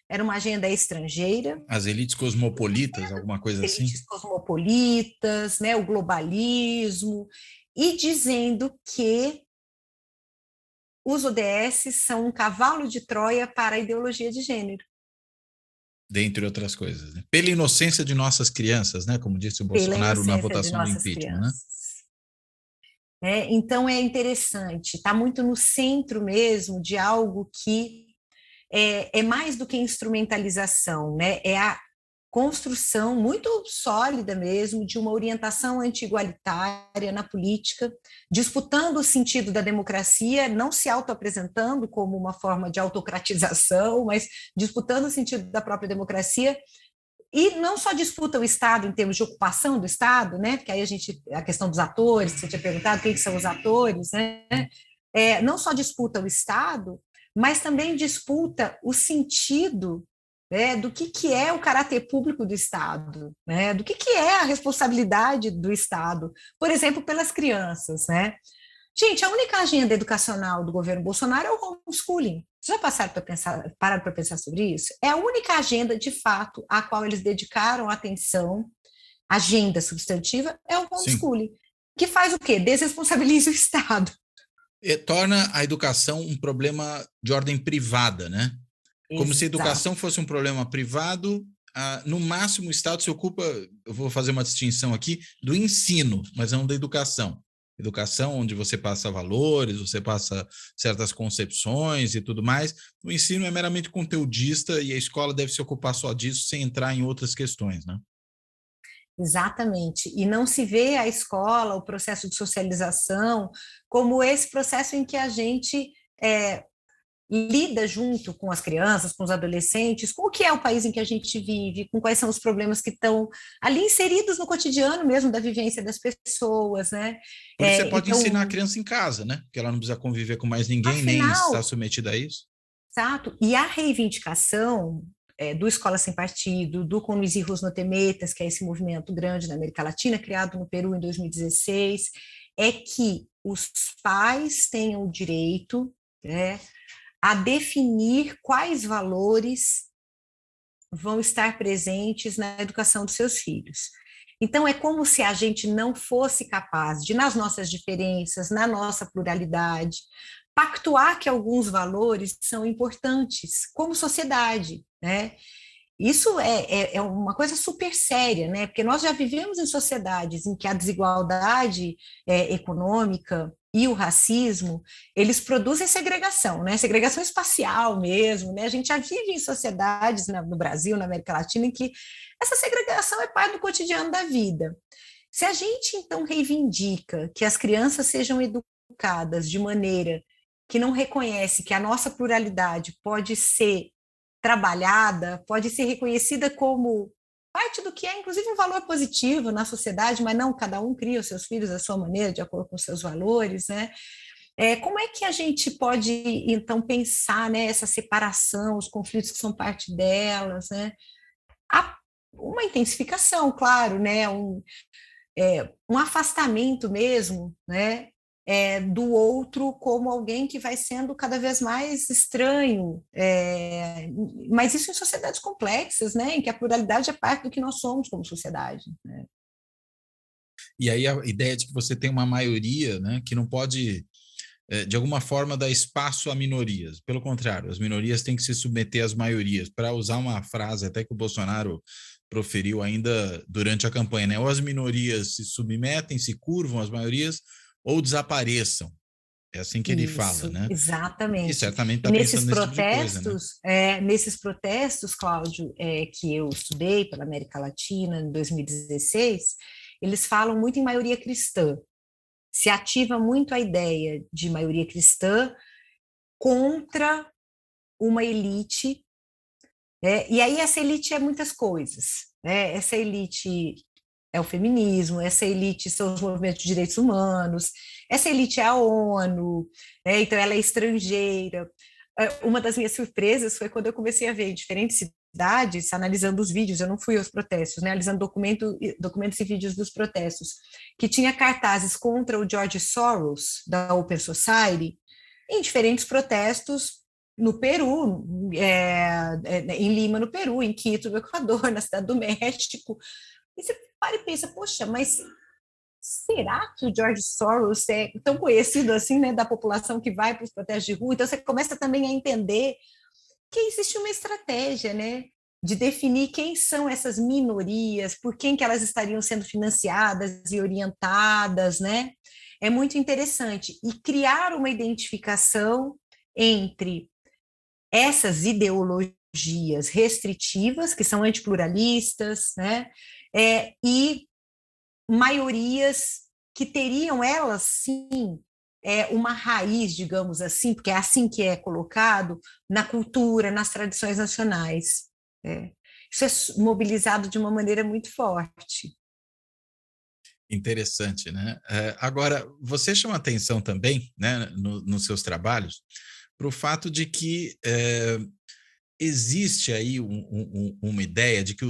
era uma agenda estrangeira. As elites cosmopolitas, alguma coisa assim? Elites cosmopolitas, né, o globalismo, e dizendo que os ODS são um cavalo de Troia para a ideologia de gênero. Dentre outras coisas, né? Pela inocência de nossas crianças, né? Como disse o Bolsonaro na votação do impeachment, né? Então é interessante, está muito no centro mesmo de algo que é mais do que instrumentalização, né? É a construção muito sólida mesmo de uma orientação anti-igualitária na política, disputando o sentido da democracia, não se autoapresentando como uma forma de autocratização, mas disputando o sentido da própria democracia, e não só disputa o Estado em termos de ocupação do Estado, né? Porque aí a questão dos atores, você tinha perguntado quem são os atores, né? Não só disputa o Estado, mas também disputa o sentido do que é o caráter público do Estado, né? Do que é a responsabilidade do Estado, por exemplo, pelas crianças, né? Gente, a única agenda educacional do governo Bolsonaro é o homeschooling. Vocês já pararam para pensar sobre isso? É a única agenda, de fato, a qual eles dedicaram atenção, agenda substantiva, é o homeschooling. Sim. Que faz o quê? Desresponsabiliza o Estado. Torna a educação um problema de ordem privada, né? Como Exato. Se a educação fosse um problema privado, no máximo o Estado se ocupa, eu vou fazer uma distinção aqui, do ensino, mas não da educação. Educação onde você passa valores, você passa certas concepções e tudo mais. O ensino é meramente conteudista e a escola deve se ocupar só disso sem entrar em outras questões, né? Exatamente. E não se vê a escola, o processo de socialização, como esse processo em que a gente lida junto com as crianças, com os adolescentes, com o que é o país em que a gente vive, com quais são os problemas que estão ali inseridos no cotidiano mesmo da vivência das pessoas, né? Por isso você pode ensinar a criança em casa, né? Porque ela não precisa conviver com mais ninguém, afinal, nem estar submetida a isso. Exato. E a reivindicação do Escola Sem Partido, do Com Luis Hijos No Te Metas, que é esse movimento grande na América Latina, criado no Peru em 2016, é que os pais tenham o direito, né, a definir quais valores vão estar presentes na educação dos seus filhos. Então, é como se a gente não fosse capaz de, nas nossas diferenças, na nossa pluralidade, pactuar que alguns valores são importantes como sociedade, né? Isso é uma coisa super séria, né? Porque nós já vivemos em sociedades em que a desigualdade econômica e o racismo, eles produzem segregação, né? Segregação espacial mesmo, né? A gente já vive em sociedades no Brasil, na América Latina, em que essa segregação é parte do cotidiano da vida. Se a gente, então, reivindica que as crianças sejam educadas de maneira que não reconhece que a nossa pluralidade pode ser trabalhada, pode ser reconhecida como parte do que é, inclusive, um valor positivo na sociedade, mas não, cada um cria os seus filhos à sua maneira, de acordo com os seus valores, né? Como é que a gente pode, então, pensar, né, essa separação, os conflitos que são parte delas, né? Há uma intensificação, claro, né? Um afastamento mesmo, né? Do outro como alguém que vai sendo cada vez mais estranho, mas isso em sociedades complexas, né, em que a pluralidade é parte do que nós somos como sociedade, né? E aí a ideia de que você tem uma maioria, né, que não pode, de alguma forma, dar espaço a minorias. Pelo contrário, as minorias têm que se submeter às maiorias, para usar uma frase até que o Bolsonaro proferiu ainda durante a campanha, né? Ou as minorias se submetem, se curvam às maiorias, ou desapareçam. É assim que ele fala, né? Exatamente. E certamente está pensando nesse tipo de coisa, né? Nesses protestos, Cláudio, que eu estudei pela América Latina em 2016, eles falam muito em maioria cristã. Se ativa muito a ideia de maioria cristã contra uma elite, e aí essa elite é muitas coisas, né? Essa elite é o feminismo, essa elite são os movimentos de direitos humanos, essa elite é a ONU, né? Então ela é estrangeira. Uma das minhas surpresas foi quando eu comecei a ver em diferentes cidades, analisando os vídeos, eu não fui aos protestos, né? Analisando documentos e vídeos dos protestos, que tinha cartazes contra o George Soros, da Open Society, em diferentes protestos no Peru, em Lima, no Peru, em Quito, no Equador, na Cidade do México. E você para e pensa, poxa, mas será que o George Soros é tão conhecido assim, né, da população que vai para os protestos de rua? Então você começa também a entender que existe uma estratégia, né, de definir quem são essas minorias, por quem que elas estariam sendo financiadas e orientadas, né? É muito interessante. E criar uma identificação entre essas ideologias restritivas, que são antipluralistas, né? E maiorias que teriam, elas sim, uma raiz, digamos assim, porque é assim que é colocado, na cultura, nas tradições nacionais. Isso é mobilizado de uma maneira muito forte. Interessante, né? Agora, você chama atenção também, né, nos seus trabalhos, para o fato de que existe aí uma ideia de que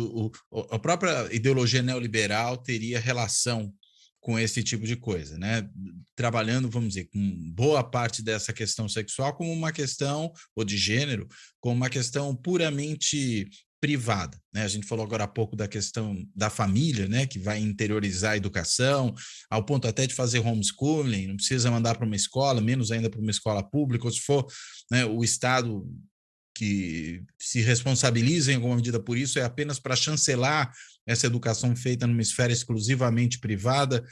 a própria ideologia neoliberal teria relação com esse tipo de coisa, né? Trabalhando, vamos dizer, com boa parte dessa questão sexual como uma questão, ou de gênero, como uma questão puramente privada, né? A gente falou agora há pouco da questão da família, né, que vai interiorizar a educação, ao ponto até de fazer homeschooling, não precisa mandar para uma escola, menos ainda para uma escola pública, ou se for, né, o Estado que se responsabiliza em alguma medida por isso, é apenas para chancelar essa educação feita numa esfera exclusivamente privada.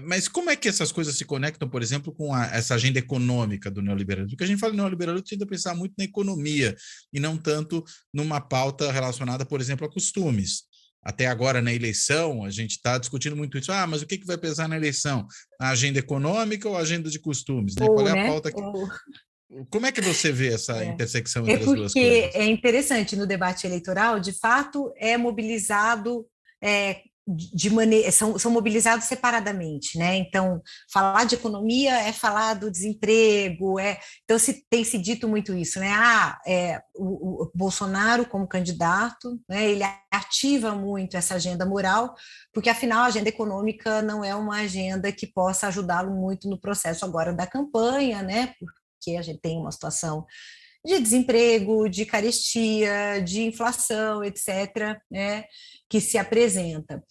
Mas como é que essas coisas se conectam, por exemplo, com essa agenda econômica do neoliberalismo? Porque a gente fala em neoliberalismo, tende a pensar muito na economia e não tanto numa pauta relacionada, por exemplo, a costumes. Até agora, na eleição, a gente está discutindo muito isso. Mas o que vai pesar na eleição? A agenda econômica ou a agenda de costumes? Né? Qual é a pauta que... Como é que você vê essa intersecção entre as duas coisas? É interessante, no debate eleitoral, de fato, é mobilizado de maneira, são mobilizados separadamente, né? Então, falar de economia é falar do desemprego, então tem se dito muito isso, né? O Bolsonaro como candidato, né? Ele ativa muito essa agenda moral, porque afinal a agenda econômica não é uma agenda que possa ajudá-lo muito no processo agora da campanha, né? Porque a gente tem uma situação de desemprego, de carestia, de inflação, etc., né, que se apresenta.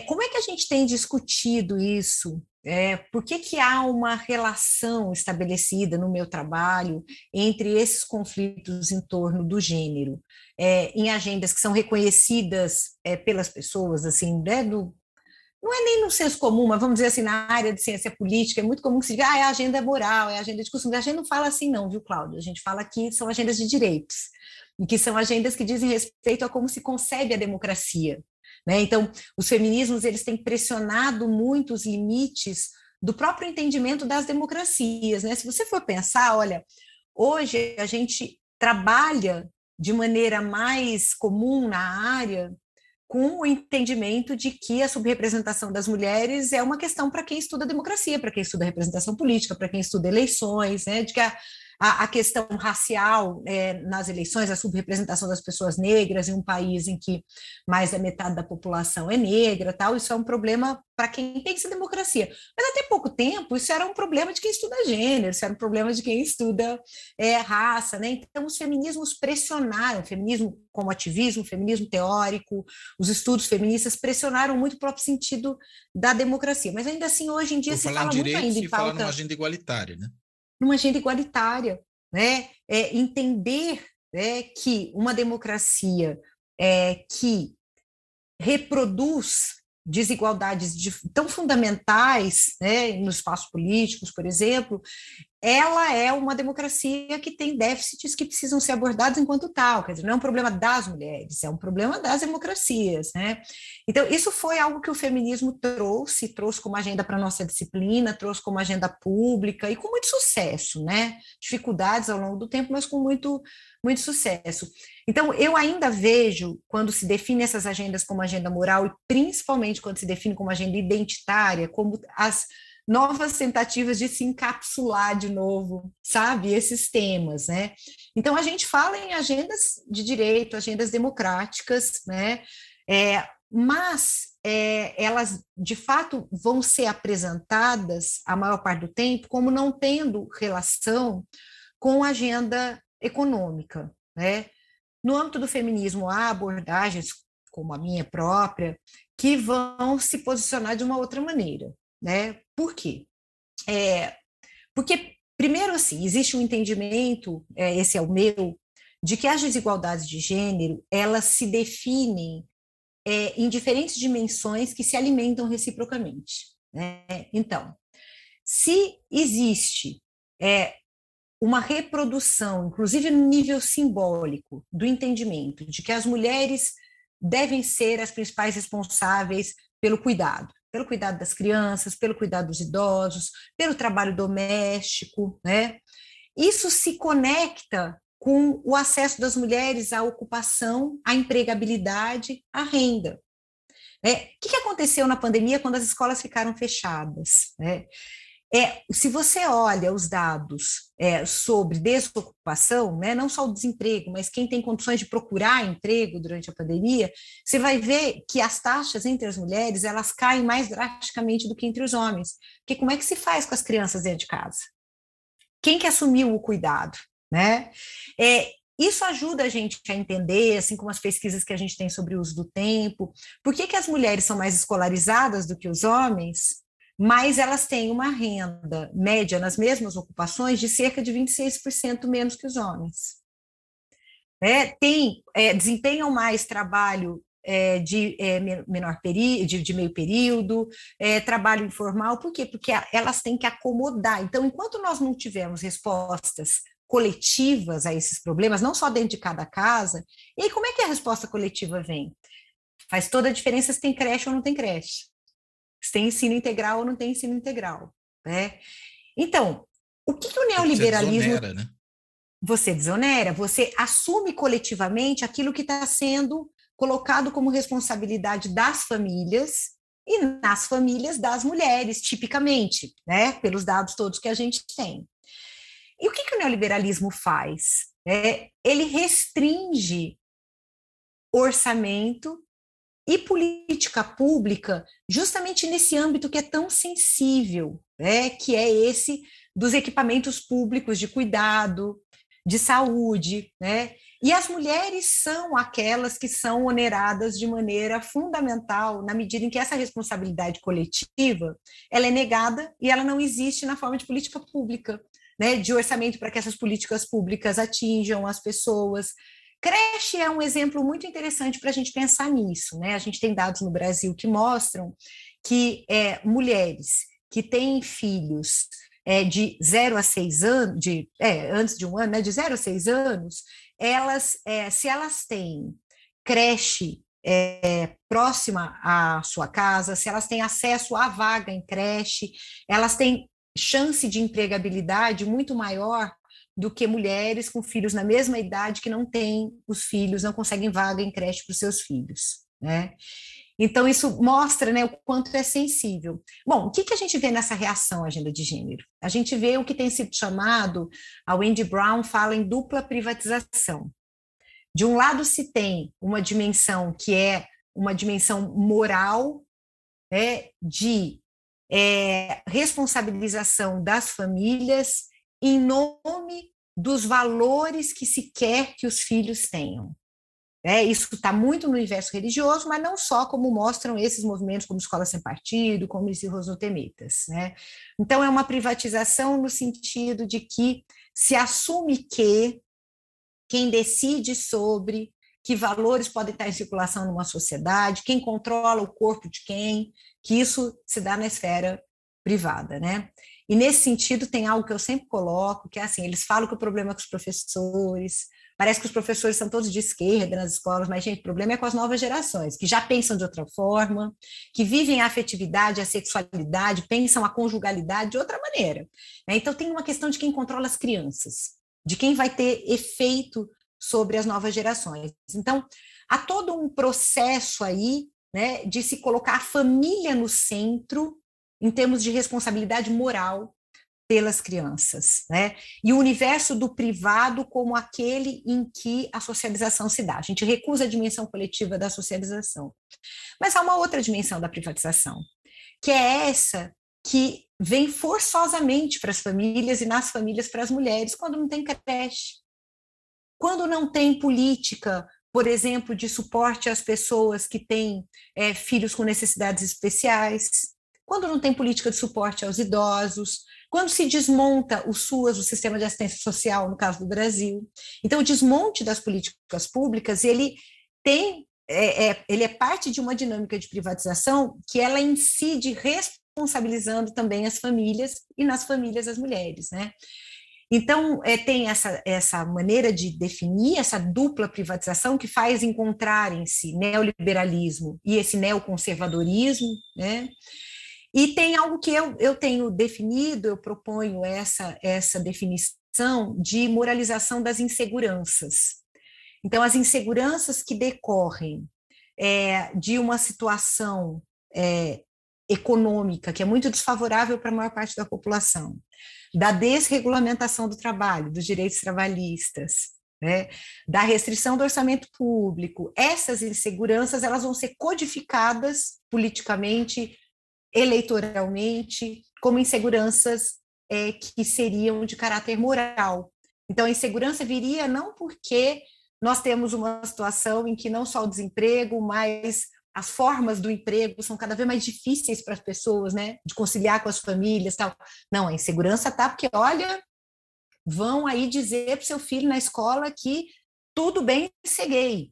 Como é que a gente tem discutido isso? Por que há uma relação estabelecida no meu trabalho entre esses conflitos em torno do gênero, em agendas que são reconhecidas pelas pessoas, assim, né, não é nem no senso comum, mas vamos dizer assim, na área de ciência política, é muito comum que se diga, é a agenda moral, é a agenda de costume. A gente não fala assim não, viu, Cláudia? A gente fala que são agendas de direitos, e que são agendas que dizem respeito a como se concebe a democracia, né? Então, os feminismos, eles têm pressionado muito os limites do próprio entendimento das democracias, né? Se você for pensar, olha, hoje a gente trabalha de maneira mais comum na área com o entendimento de que a subrepresentação das mulheres é uma questão para quem estuda democracia, para quem estuda representação política, para quem estuda eleições, né, de que a questão racial nas eleições, a subrepresentação das pessoas negras em um país em que mais da metade da população é negra, tal, isso é um problema para quem pensa em democracia. Mas até pouco tempo isso era um problema de quem estuda gênero, isso era um problema de quem estuda raça, né? Então os feminismos pressionaram, o feminismo como ativismo, o feminismo teórico, os estudos feministas pressionaram muito o próprio sentido da democracia. Mas ainda assim, hoje em dia se fala muito ainda em falar numa agenda igualitária, né? Numa agenda igualitária, né? Entender, né, que uma democracia que reproduz desigualdades tão fundamentais, né, nos espaços políticos, por exemplo, ela é uma democracia que tem déficits que precisam ser abordados enquanto tal, quer dizer, não é um problema das mulheres, é um problema das democracias, né? Então, isso foi algo que o feminismo trouxe como agenda para a nossa disciplina, trouxe como agenda pública e com muito sucesso, né? Dificuldades ao longo do tempo, mas com muito, muito sucesso. Então, eu ainda vejo, quando se define essas agendas como agenda moral, e principalmente quando se define como agenda identitária, como as novas tentativas de se encapsular de novo, sabe, esses temas, né? Então, a gente fala em agendas de direito, agendas democráticas, né? Mas elas, de fato, vão ser apresentadas, a maior parte do tempo, como não tendo relação com a agenda econômica, né? No âmbito do feminismo, há abordagens, como a minha própria, que vão se posicionar de uma outra maneira, né? Por quê? Porque, primeiro, assim, existe um entendimento, esse é o meu, de que as desigualdades de gênero, elas se definem em diferentes dimensões que se alimentam reciprocamente, né? Então, se existe uma reprodução, inclusive no nível simbólico, do entendimento de que as mulheres devem ser as principais responsáveis pelo cuidado das crianças, pelo cuidado dos idosos, pelo trabalho doméstico, né? Isso se conecta com o acesso das mulheres à ocupação, à empregabilidade, à renda. O que aconteceu na pandemia quando as escolas ficaram fechadas, né? Se você olha os dados sobre desocupação, né, não só o desemprego, mas quem tem condições de procurar emprego durante a pandemia, você vai ver que as taxas entre as mulheres elas caem mais drasticamente do que entre os homens. Porque como é que se faz com as crianças dentro de casa? Quem que assumiu o cuidado, né? Isso ajuda a gente a entender, assim como as pesquisas que a gente tem sobre o uso do tempo, por que as mulheres são mais escolarizadas do que os homens, mas elas têm uma renda média nas mesmas ocupações de cerca de 26% menos que os homens. Desempenham mais trabalho de meio período, trabalho informal, por quê? Porque elas têm que acomodar. Então, enquanto nós não tivermos respostas coletivas a esses problemas, não só dentro de cada casa, e aí como é que a resposta coletiva vem? Faz toda a diferença se tem creche ou não tem creche. Se tem ensino integral ou não tem ensino integral, né? Então, o que o neoliberalismo... Você desonera, né? Você desonera, você assume coletivamente aquilo que está sendo colocado como responsabilidade das famílias e nas famílias das mulheres, tipicamente, né, pelos dados todos que a gente tem. E o que o neoliberalismo faz? Ele restringe orçamento e política pública justamente nesse âmbito que é tão sensível, né, que é esse dos equipamentos públicos de cuidado, de saúde, né? E as mulheres são aquelas que são oneradas de maneira fundamental na medida em que essa responsabilidade coletiva ela é negada e ela não existe na forma de política pública, né? De orçamento para que essas políticas públicas atinjam as pessoas. Creche é um exemplo muito interessante para a gente pensar nisso, né? A gente tem dados no Brasil que mostram que mulheres que têm filhos de 0 a 6 anos, antes de um ano, né, de 0 a 6 anos, elas, se elas têm creche próxima à sua casa, se elas têm acesso à vaga em creche, elas têm chance de empregabilidade muito maior do que mulheres com filhos na mesma idade que não têm os filhos, não conseguem vaga em creche para os seus filhos, né? Então, isso mostra, né, o quanto é sensível. Bom, o que a gente vê nessa reação à agenda de gênero? A gente vê o que tem sido chamado, a Wendy Brown fala em dupla privatização. De um lado, se tem uma dimensão que é uma dimensão moral, de responsabilização das famílias em nome dos valores que se quer que os filhos tenham. Isso está muito no universo religioso, mas não só, como mostram esses movimentos como Escola Sem Partido, como os Rosotemitas, né? Então, é uma privatização no sentido de que se assume que quem decide sobre que valores podem estar em circulação numa sociedade, quem controla o corpo de quem, que isso se dá na esfera privada, né? E, nesse sentido, tem algo que eu sempre coloco, que é assim, eles falam que o problema é com os professores. Parece que os professores são todos de esquerda nas escolas, mas, gente, o problema é com as novas gerações, que já pensam de outra forma, que vivem a afetividade, a sexualidade, pensam a conjugalidade de outra maneira. Então, tem uma questão de quem controla as crianças, de quem vai ter efeito sobre as novas gerações. Então, há todo um processo aí, né, de se colocar a família no centro, em termos de responsabilidade moral, pelas crianças, né? E o universo do privado como aquele em que a socialização se dá. A gente recusa a dimensão coletiva da socialização. Mas há uma outra dimensão da privatização, que é essa que vem forçosamente para as famílias e nas famílias para as mulheres quando não tem creche. Quando não tem política, por exemplo, de suporte às pessoas que têm filhos com necessidades especiais, quando não tem política de suporte aos idosos, quando se desmonta o SUAS, o Sistema de Assistência Social, no caso do Brasil. Então, o desmonte das políticas públicas, ele é parte de uma dinâmica de privatização que ela incide responsabilizando também as famílias e nas famílias as mulheres, né? Então, tem essa maneira de definir essa dupla privatização que faz encontrarem-se neoliberalismo e esse neoconservadorismo, né? E tem algo que eu tenho definido, eu proponho essa definição de moralização das inseguranças. Então, as inseguranças que decorrem de uma situação econômica que é muito desfavorável para a maior parte da população, da desregulamentação do trabalho, dos direitos trabalhistas, né, da restrição do orçamento público, essas inseguranças elas vão ser codificadas politicamente, eleitoralmente, como inseguranças que seriam de caráter moral. Então, a insegurança viria não porque nós temos uma situação em que não só o desemprego, mas as formas do emprego são cada vez mais difíceis para as pessoas, né, de conciliar com as famílias, tal. Não, a insegurança está porque, olha, vão aí dizer para o seu filho na escola que tudo bem ser gay.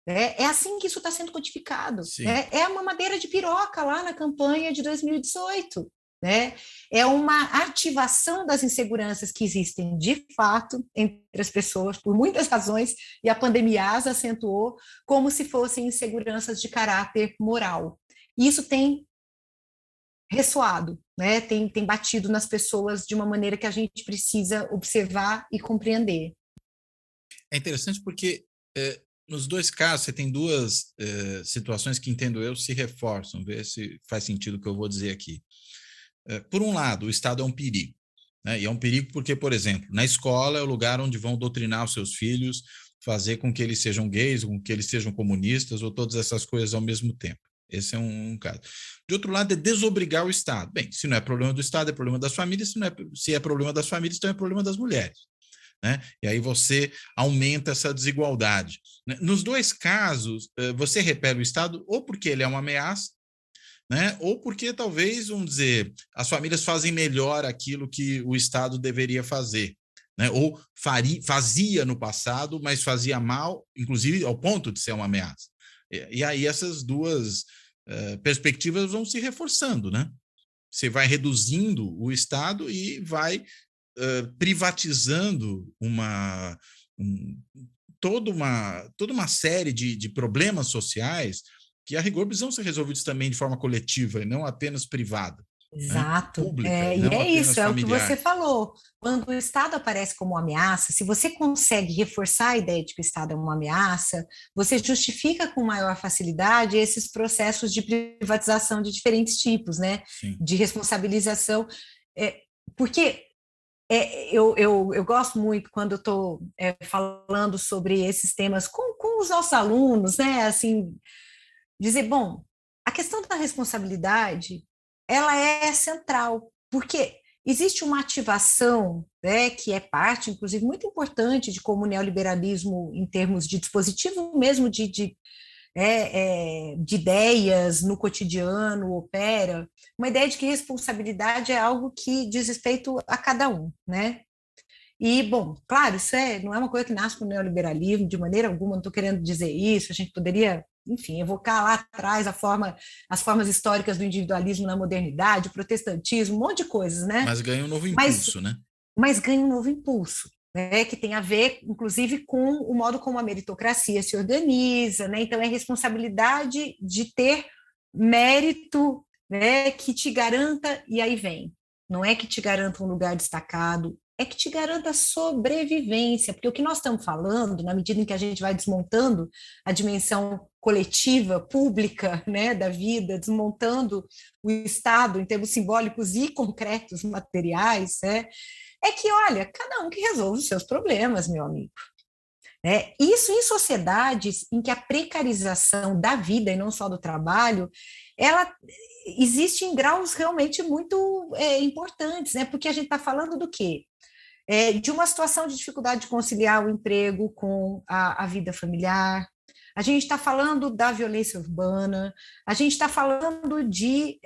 É assim que isso está sendo codificado. Né? É uma madeira de piroca lá na campanha de 2018. Né? É uma ativação das inseguranças que existem de fato entre as pessoas, por muitas razões, e a pandemia as acentuou, como se fossem inseguranças de caráter moral. E isso tem ressoado, né? Tem batido nas pessoas de uma maneira que a gente precisa observar e compreender. É interessante porque Nos dois casos, você tem duas situações que, entendo eu, se reforçam. Ver se faz sentido o que eu vou dizer aqui. Por um lado, o Estado é um perigo. Né? E é um perigo porque, por exemplo, na escola é o lugar onde vão doutrinar os seus filhos, fazer com que eles sejam gays, com que eles sejam comunistas, ou todas essas coisas ao mesmo tempo. Esse é um caso. De outro lado, é desobrigar o Estado. Bem, se não é problema do Estado, é problema das famílias. Se é problema das famílias, então é problema das mulheres. Né? E aí você aumenta essa desigualdade. Né? Nos dois casos, você repele o Estado ou porque ele é uma ameaça, né? Ou porque talvez, vamos dizer, as famílias fazem melhor aquilo que o Estado deveria fazer. Né? Ou fazia no passado, mas fazia mal, inclusive ao ponto de ser uma ameaça. E aí essas duas perspectivas vão se reforçando. Né? Você vai reduzindo o Estado e vai privatizando toda uma série de problemas sociais que, a rigor, precisam ser resolvidos também de forma coletiva e não apenas privada. Exato. Né? Pública, E não é apenas isso, é familiar. o que você falou. Quando o Estado aparece como ameaça, se você consegue reforçar a ideia de que o Estado é uma ameaça, você justifica com maior facilidade esses processos de privatização de diferentes tipos, né? Sim. De responsabilização. Porque eu gosto muito quando eu estou falando sobre esses temas com os nossos alunos, né? Assim, dizer, bom, a questão da responsabilidade, ela é central, porque existe uma ativação, né, que é parte, inclusive, muito importante de como o neoliberalismo, em termos de dispositivo mesmo de ideias no cotidiano, opera, uma ideia de que responsabilidade é algo que diz respeito a cada um, né? E, bom, claro, isso não é uma coisa que nasce com o neoliberalismo, de maneira alguma, não estou querendo dizer isso, a gente poderia, enfim, evocar lá atrás as formas históricas do individualismo na modernidade, o protestantismo, um monte de coisas, né? Mas ganha um novo impulso, né? Mas ganha um novo impulso, né? Que tem a ver, inclusive, com o modo como a meritocracia se organiza, né? Então, é responsabilidade de ter mérito, né, que te garanta, e aí vem, não é que te garanta um lugar destacado, é que te garanta sobrevivência, porque o que nós estamos falando, na medida em que a gente vai desmontando a dimensão coletiva, pública, né, da vida, desmontando o Estado em termos simbólicos e concretos, materiais, né, é que, olha, cada um que resolve os seus problemas, meu amigo. Isso em sociedades em que a precarização da vida, e não só do trabalho, ela existe em graus realmente muito importantes, né? Porque a gente está falando do quê? De uma situação de dificuldade de conciliar o emprego com a vida familiar, a gente está falando da violência urbana, a gente está falando de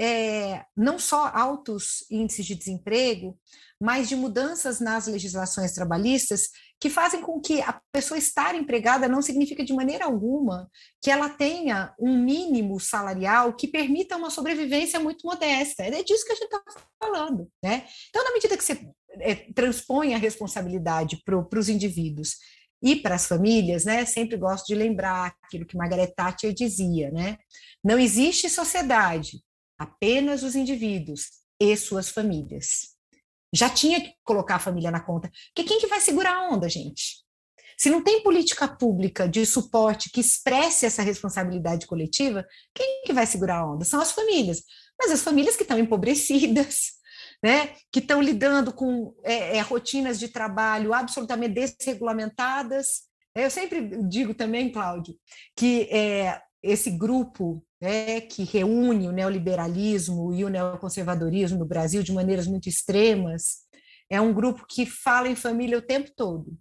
não só altos índices de desemprego, mas de mudanças nas legislações trabalhistas que fazem com que a pessoa estar empregada não significa de maneira alguma que ela tenha um mínimo salarial que permita uma sobrevivência muito modesta. É disso que a gente está falando, né? Então, na medida que você transpõe a responsabilidade para os indivíduos e para as famílias, né? Sempre gosto de lembrar aquilo que Margaret Thatcher dizia, né? Não existe sociedade, apenas os indivíduos e suas famílias. Já tinha que colocar a família na conta, porque quem que vai segurar a onda, gente? Se não tem política pública de suporte que expresse essa responsabilidade coletiva, quem que vai segurar a onda? São as famílias, mas as famílias que estão empobrecidas, né, que estão lidando com rotinas de trabalho absolutamente desregulamentadas. Eu sempre digo também, Cláudio, que esse grupo que reúne o neoliberalismo e o neoconservadorismo no Brasil de maneiras muito extremas, é um grupo que fala em família o tempo todo,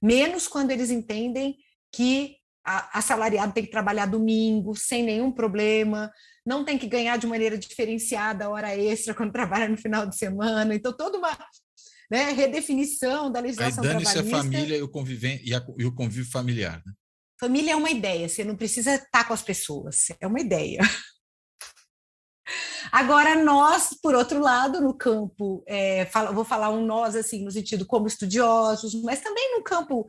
menos quando eles entendem que assalariado tem que trabalhar domingo, sem nenhum problema, não tem que ganhar de maneira diferenciada a hora extra quando trabalha no final de semana. Então, toda uma redefinição da legislação trabalhista. Aí dane-se a família e o convívio familiar, né? Família é uma ideia, você não precisa estar com as pessoas, é uma ideia. Agora, nós, por outro lado, no campo, vou falar um nós, assim, no sentido como estudiosos, mas também no campo,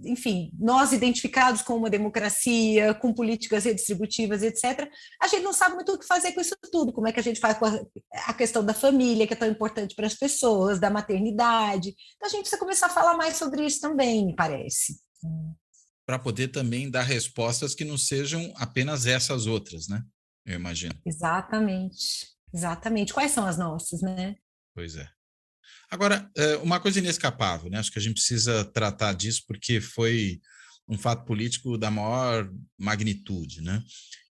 enfim, nós identificados com uma democracia, com políticas redistributivas, etc., a gente não sabe muito o que fazer com isso tudo, como é que a gente faz com a questão da família, que é tão importante para as pessoas, da maternidade. Então, a gente precisa começar a falar mais sobre isso também, me parece. para poder também dar respostas que não sejam apenas essas outras, né? Eu imagino. Exatamente, exatamente. Quais são as nossas, né? Pois é. Agora, uma coisa inescapável, né? Acho que a gente precisa tratar disso porque foi um fato político da maior magnitude, né?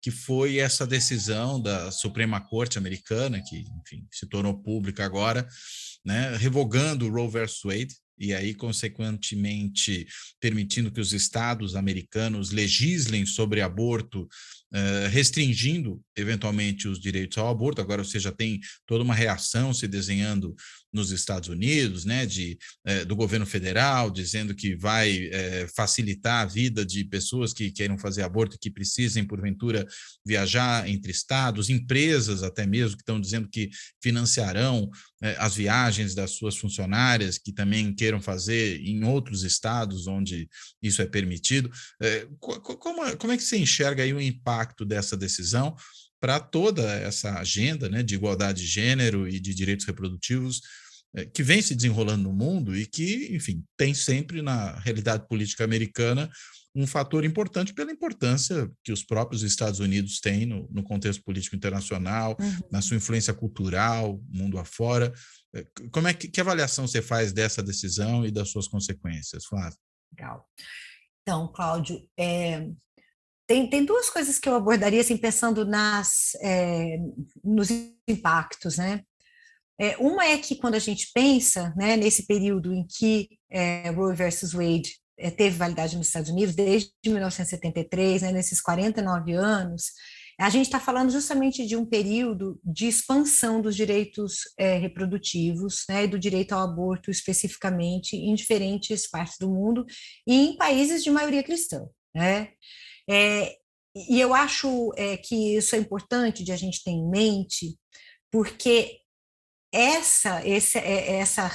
Que foi essa decisão da Suprema Corte americana, que, enfim, se tornou pública agora, né? Revogando o Roe versus Wade, e aí, consequentemente, permitindo que os estados americanos legislem sobre aborto, restringindo, eventualmente, os direitos ao aborto. Agora você já tem toda uma reação se desenhando nos Estados Unidos, né, do governo federal, dizendo que vai facilitar a vida de pessoas que queiram fazer aborto e que precisem, porventura, viajar entre estados, empresas até mesmo que estão dizendo que financiarão as viagens das suas funcionárias que também queiram fazer em outros estados onde isso é permitido. Como é que você enxerga aí o impacto dessa decisão para toda essa agenda, né, de igualdade de gênero e de direitos reprodutivos que vem se desenrolando no mundo e que, enfim, tem sempre na realidade política americana um fator importante pela importância que os próprios Estados Unidos têm no contexto político internacional, na sua influência cultural, mundo afora. Como é que avaliação você faz dessa decisão e das suas consequências, Flávia? Legal. Então, Cláudio, tem duas coisas que eu abordaria, assim, pensando nos impactos, né? Uma é que quando a gente pensa, né, nesse período em que Roe versus Wade teve validade nos Estados Unidos, desde 1973, né, nesses 49 anos, a gente está falando justamente de um período de expansão dos direitos reprodutivos, né, e do direito ao aborto especificamente em diferentes partes do mundo e em países de maioria cristã, né? E eu acho que isso é importante de a gente ter em mente, porque essa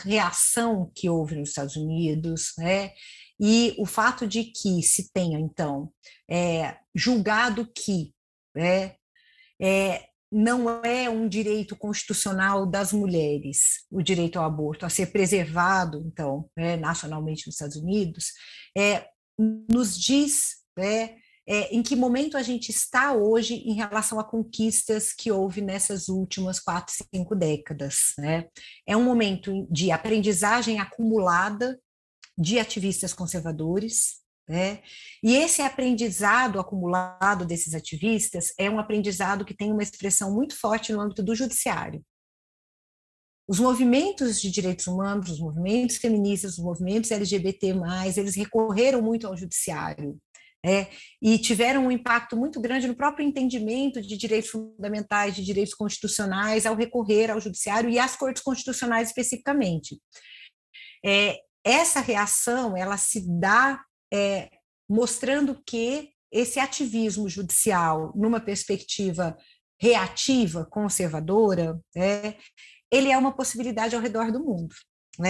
reação que houve nos Estados Unidos, né, e o fato de que se tenha, então, julgado que não é um direito constitucional das mulheres, o direito ao aborto, a ser preservado, então, nacionalmente nos Estados Unidos, nos diz em que momento a gente está hoje em relação a conquistas que houve nessas últimas 4, 5 décadas, né? É um momento de aprendizagem acumulada de ativistas conservadores, né? E esse aprendizado acumulado desses ativistas é um aprendizado que tem uma expressão muito forte no âmbito do judiciário. Os movimentos de direitos humanos, os movimentos feministas, os movimentos LGBT+, eles recorreram muito ao judiciário, e tiveram um impacto muito grande no próprio entendimento de direitos fundamentais, de direitos constitucionais, ao recorrer ao judiciário e às cortes constitucionais especificamente. Essa reação, ela se dá mostrando que esse ativismo judicial, numa perspectiva reativa, conservadora, ele é uma possibilidade ao redor do mundo.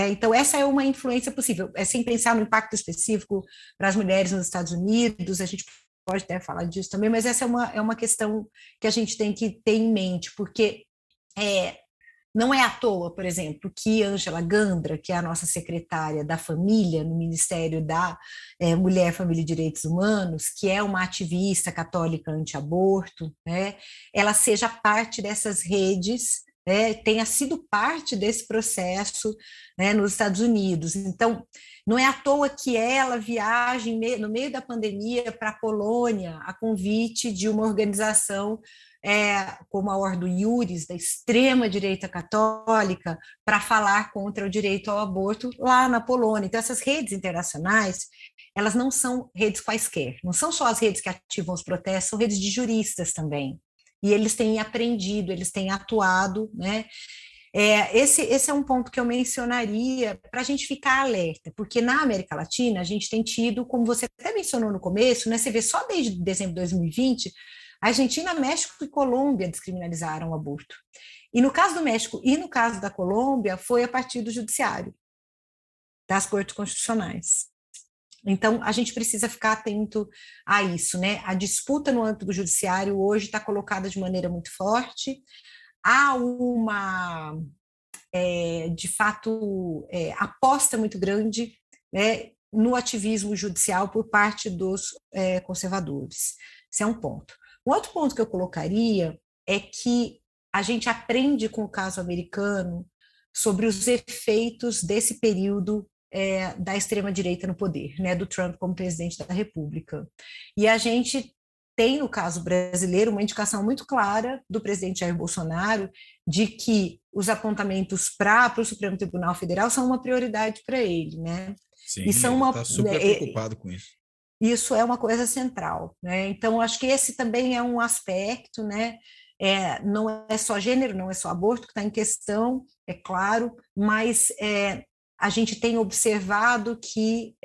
Então, essa é uma influência possível, sem pensar no impacto específico para as mulheres nos Estados Unidos, a gente pode até falar disso também, mas essa é uma questão que a gente tem que ter em mente, porque não é à toa, por exemplo, que Ângela Gandra, que é a nossa secretária da Família no Ministério da Mulher, Família e Direitos Humanos, que é uma ativista católica anti-aborto, ela seja parte dessas redes, tenha sido parte desse processo nos Estados Unidos. Então, não é à toa que ela viaje no meio da pandemia para a Polônia a convite de uma organização como a Ordo Iuris, da extrema-direita católica, para falar contra o direito ao aborto lá na Polônia. Então, essas redes internacionais, elas não são redes quaisquer, não são só as redes que ativam os protestos, são redes de juristas também. E eles têm aprendido, eles têm atuado, né? Esse é um ponto que eu mencionaria para a gente ficar alerta, porque na América Latina a gente tem tido, como você até mencionou no começo, né? Você vê só desde dezembro de 2020, Argentina, México e Colômbia descriminalizaram o aborto. E no caso do México e no caso da Colômbia, foi a partir do judiciário, das cortes constitucionais. Então, a gente precisa ficar atento a isso, né? A disputa no âmbito do judiciário hoje está colocada de maneira muito forte. Há uma, de fato, aposta muito grande, no ativismo judicial por parte dos conservadores. Esse é um ponto. Um outro ponto que eu colocaria é que a gente aprende com o caso americano sobre os efeitos desse período da extrema-direita no poder, né, do Trump como presidente da República. E a gente tem, no caso brasileiro, uma indicação muito clara do presidente Jair Bolsonaro de que os apontamentos para o Supremo Tribunal Federal são uma prioridade para ele, né? Sim, ele está super preocupado com isso. Isso é uma coisa central, né? Então, acho que esse também é um aspecto, né? Não é só gênero, não é só aborto que está em questão, é claro, mas a gente tem observado que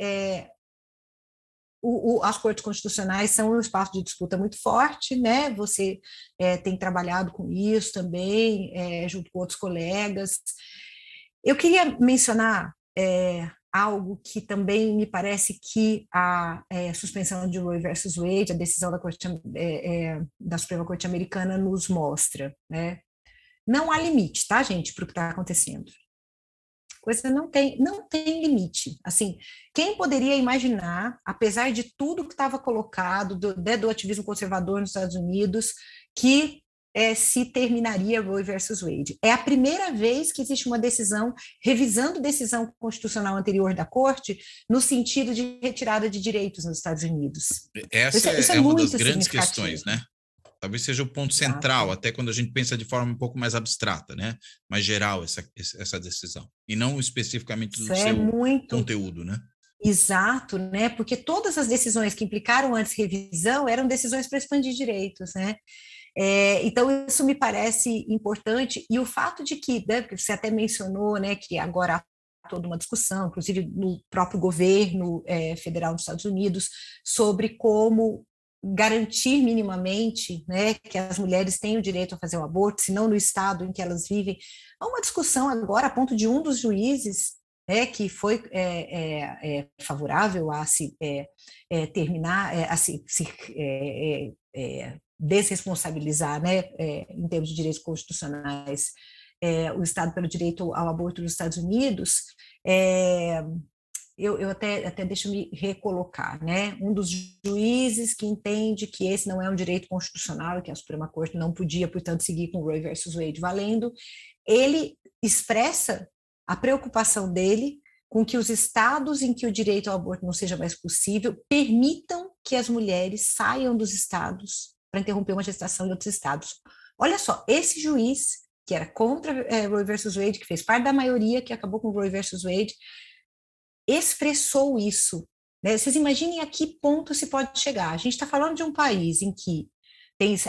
as cortes constitucionais são um espaço de disputa muito forte, né? Você tem trabalhado com isso também, junto com outros colegas. Eu queria mencionar algo que também me parece que a suspensão de Roe versus Wade, a decisão da Suprema Corte Americana nos mostra, né? Não há limite, tá, gente, para o que está acontecendo. Coisa não tem limite. Assim, quem poderia imaginar, apesar de tudo que estava colocado do ativismo conservador nos Estados Unidos, que se terminaria Roe versus Wade? É a primeira vez que existe uma decisão revisando decisão constitucional anterior da Corte no sentido de retirada de direitos nos Estados Unidos. Essa é uma das grandes questões, né? Talvez seja o ponto central, até quando a gente pensa de forma um pouco mais abstrata, né? Mais geral essa decisão, e não especificamente do seu conteúdo, né? Exato, né? Porque todas as decisões que implicaram antes revisão eram decisões para expandir direitos, né? Então, isso me parece importante, e o fato de que, né, você até mencionou, né, que agora há toda uma discussão, inclusive no próprio governo federal dos Estados Unidos, sobre como garantir minimamente, né, que as mulheres têm o direito a fazer o aborto, se não no estado em que elas vivem. Há uma discussão agora a ponto de um dos juízes que foi favorável a se terminar, a se desresponsabilizar, né, em termos de direitos constitucionais, o Estado pelo direito ao aborto dos Estados Unidos. Eu até deixa eu me recolocar, né? Um dos juízes que entende que esse não é um direito constitucional e que a Suprema Corte não podia, portanto, seguir com Roe versus Wade valendo, ele expressa a preocupação dele com que os estados em que o direito ao aborto não seja mais possível permitam que as mulheres saiam dos estados para interromper uma gestação em outros estados. Olha só, esse juiz, que era contra Roe versus Wade, que fez parte da maioria que acabou com Roe versus Wade, expressou isso, né? Vocês imaginem a que ponto se pode chegar. A gente está falando de um país em que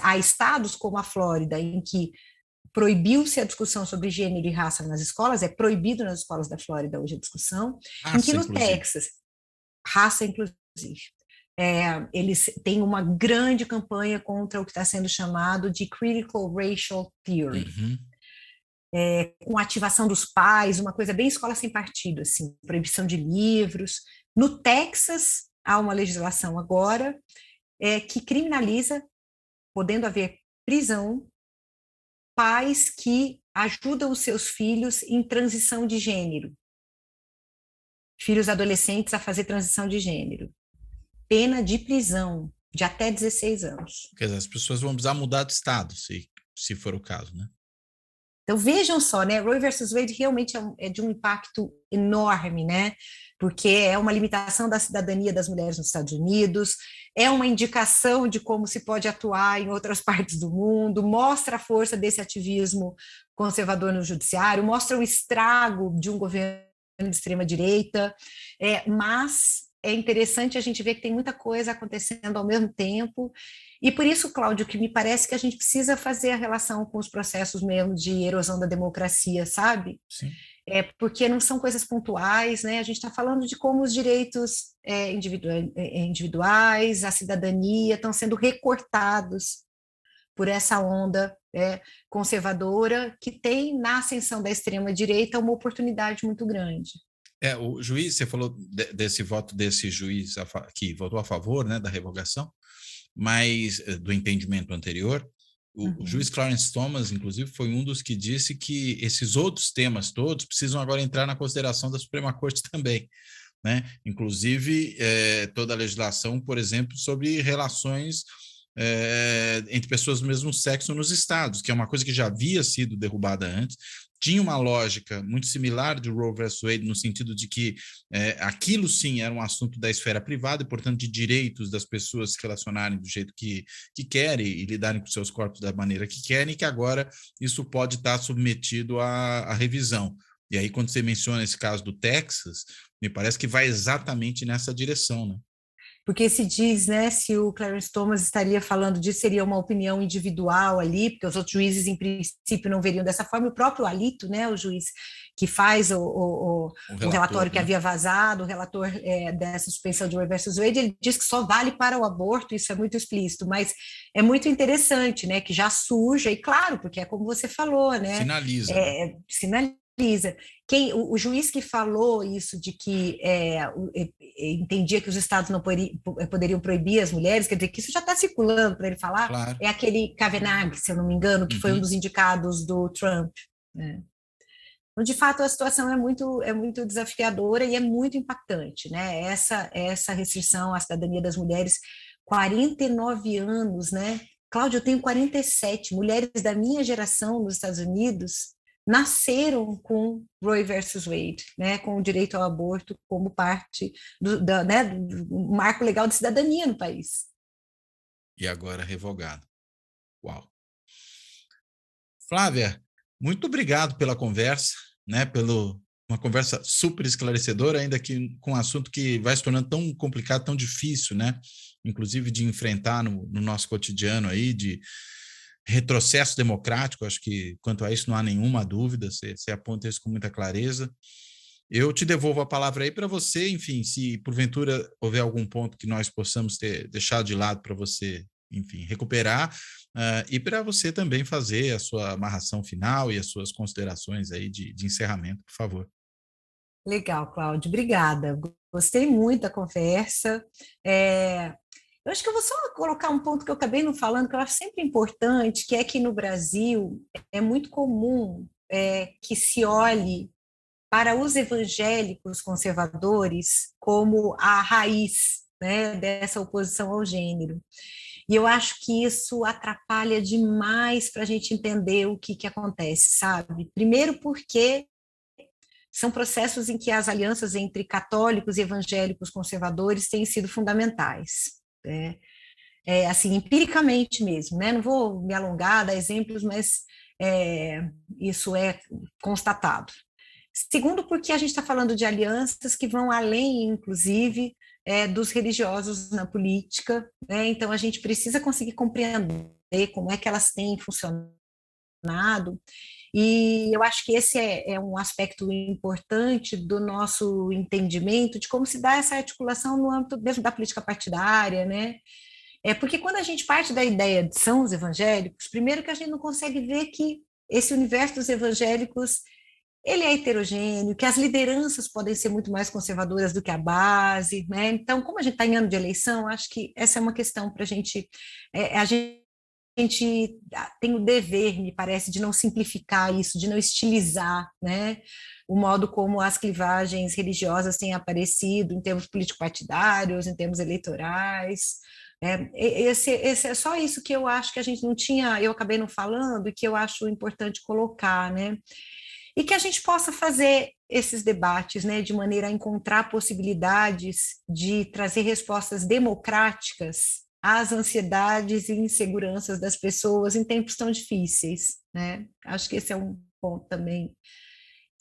há estados como a Flórida, em que proibiu-se a discussão sobre gênero e raça nas escolas, é proibido nas escolas da Flórida hoje a discussão, em que no Texas, raça inclusive, eles têm uma grande campanha contra o que está sendo chamado de Critical Racial Theory. Com ativação dos pais, uma coisa bem escola sem partido, assim, proibição de livros. No Texas, há uma legislação agora que criminaliza, podendo haver prisão, pais que ajudam os seus filhos em transição de gênero, filhos adolescentes a fazer transição de gênero. Pena de prisão de até 16 anos. Quer dizer, as pessoas vão precisar mudar de estado, se for o caso, né? Então, vejam só, né? Roe versus Wade realmente é de um impacto enorme, né? Porque é uma limitação da cidadania das mulheres nos Estados Unidos, é uma indicação de como se pode atuar em outras partes do mundo, mostra a força desse ativismo conservador no judiciário, mostra o estrago de um governo de extrema-direita, mas é interessante a gente ver que tem muita coisa acontecendo ao mesmo tempo. E por isso, Cláudio, que me parece que a gente precisa fazer a relação com os processos mesmo de erosão da democracia, sabe? Sim. Porque não são coisas pontuais, né? A gente está falando de como os direitos individuais, a cidadania estão sendo recortados por essa onda conservadora que tem na ascensão da extrema-direita uma oportunidade muito grande. O juiz, você falou desse voto desse juiz que votou a favor, né, da revogação, mas do entendimento anterior, o juiz Clarence Thomas, inclusive, foi um dos que disse que esses outros temas todos precisam agora entrar na consideração da Suprema Corte também, né? Inclusive, toda a legislação, por exemplo, sobre relações entre pessoas do mesmo sexo nos estados, que é uma coisa que já havia sido derrubada antes. Tinha uma lógica muito similar de Roe versus Wade, no sentido de que aquilo sim era um assunto da esfera privada e, portanto, de direitos das pessoas se relacionarem do jeito que querem e lidarem com seus corpos da maneira que querem, e que agora isso pode estar submetido à revisão. E aí, quando você menciona esse caso do Texas, me parece que vai exatamente nessa direção, né? Porque se diz, né, se o Clarence Thomas estaria falando disso, seria uma opinião individual ali, porque os outros juízes, em princípio, não veriam dessa forma. O próprio Alito, né, o juiz que faz o relatório que havia vazado, o relator dessa suspensão de Roe versus Wade, ele diz que só vale para o aborto, isso é muito explícito, mas é muito interessante, né, que já surja, e claro, porque é como você falou, né? Sinaliza. Sinaliza. O juiz que falou isso de que entendia que os estados não poderiam proibir as mulheres, quer dizer que isso já está circulando para ele falar, claro. É aquele Kavanaugh, se eu não me engano, que foi um dos indicados do Trump. Né? Então, de fato, a situação é muito desafiadora e é muito impactante. Né? Essa restrição à cidadania das mulheres, 49 anos, né? Cláudia, eu tenho 47, mulheres da minha geração nos Estados Unidos nasceram com Roe versus Wade, né, com o direito ao aborto como parte do marco legal de cidadania no país. E agora revogado. Uau. Flávia, muito obrigado pela conversa, né, uma conversa super esclarecedora, ainda que com um assunto que vai se tornando tão complicado, tão difícil, né, inclusive de enfrentar no nosso cotidiano aí, de retrocesso democrático. Acho que quanto a isso não há nenhuma dúvida, você aponta isso com muita clareza. Eu te devolvo a palavra aí para você, enfim, se porventura houver algum ponto que nós possamos ter deixado de lado para você, enfim, recuperar, e para você também fazer a sua amarração final e as suas considerações aí de encerramento, por favor. Legal, Cláudio, obrigada. Gostei muito da conversa. Eu acho que eu vou só colocar um ponto que eu acabei não falando, que eu acho sempre importante, que é que no Brasil é muito comum que se olhe para os evangélicos conservadores como a raiz, né, dessa oposição ao gênero. E eu acho que isso atrapalha demais para a gente entender o que acontece, sabe? Primeiro porque são processos em que as alianças entre católicos e evangélicos conservadores têm sido fundamentais. Assim, empiricamente mesmo, né? Não vou me alongar, dar exemplos, mas isso é constatado. Segundo, porque a gente está falando de alianças que vão além, inclusive, dos religiosos na política, né? Então a gente precisa conseguir compreender como é que elas têm funcionado, e eu acho que esse é um aspecto importante do nosso entendimento de como se dá essa articulação no âmbito mesmo da política partidária, né? Porque quando a gente parte da ideia de são os evangélicos, primeiro que a gente não consegue ver que esse universo dos evangélicos ele é heterogêneo, que as lideranças podem ser muito mais conservadoras do que a base, né? Então, como a gente está em ano de eleição, acho que essa é uma questão para a gente tem o dever, me parece, de não simplificar isso, de não estilizar, né, o modo como as clivagens religiosas têm aparecido em termos político-partidários, em termos eleitorais. Esse é só isso que eu acho que a gente não tinha, eu acabei não falando, e que eu acho importante colocar, né? E que a gente possa fazer esses debates, né, de maneira a encontrar possibilidades de trazer respostas democráticas às ansiedades e inseguranças das pessoas em tempos tão difíceis, né? Acho que esse é um ponto também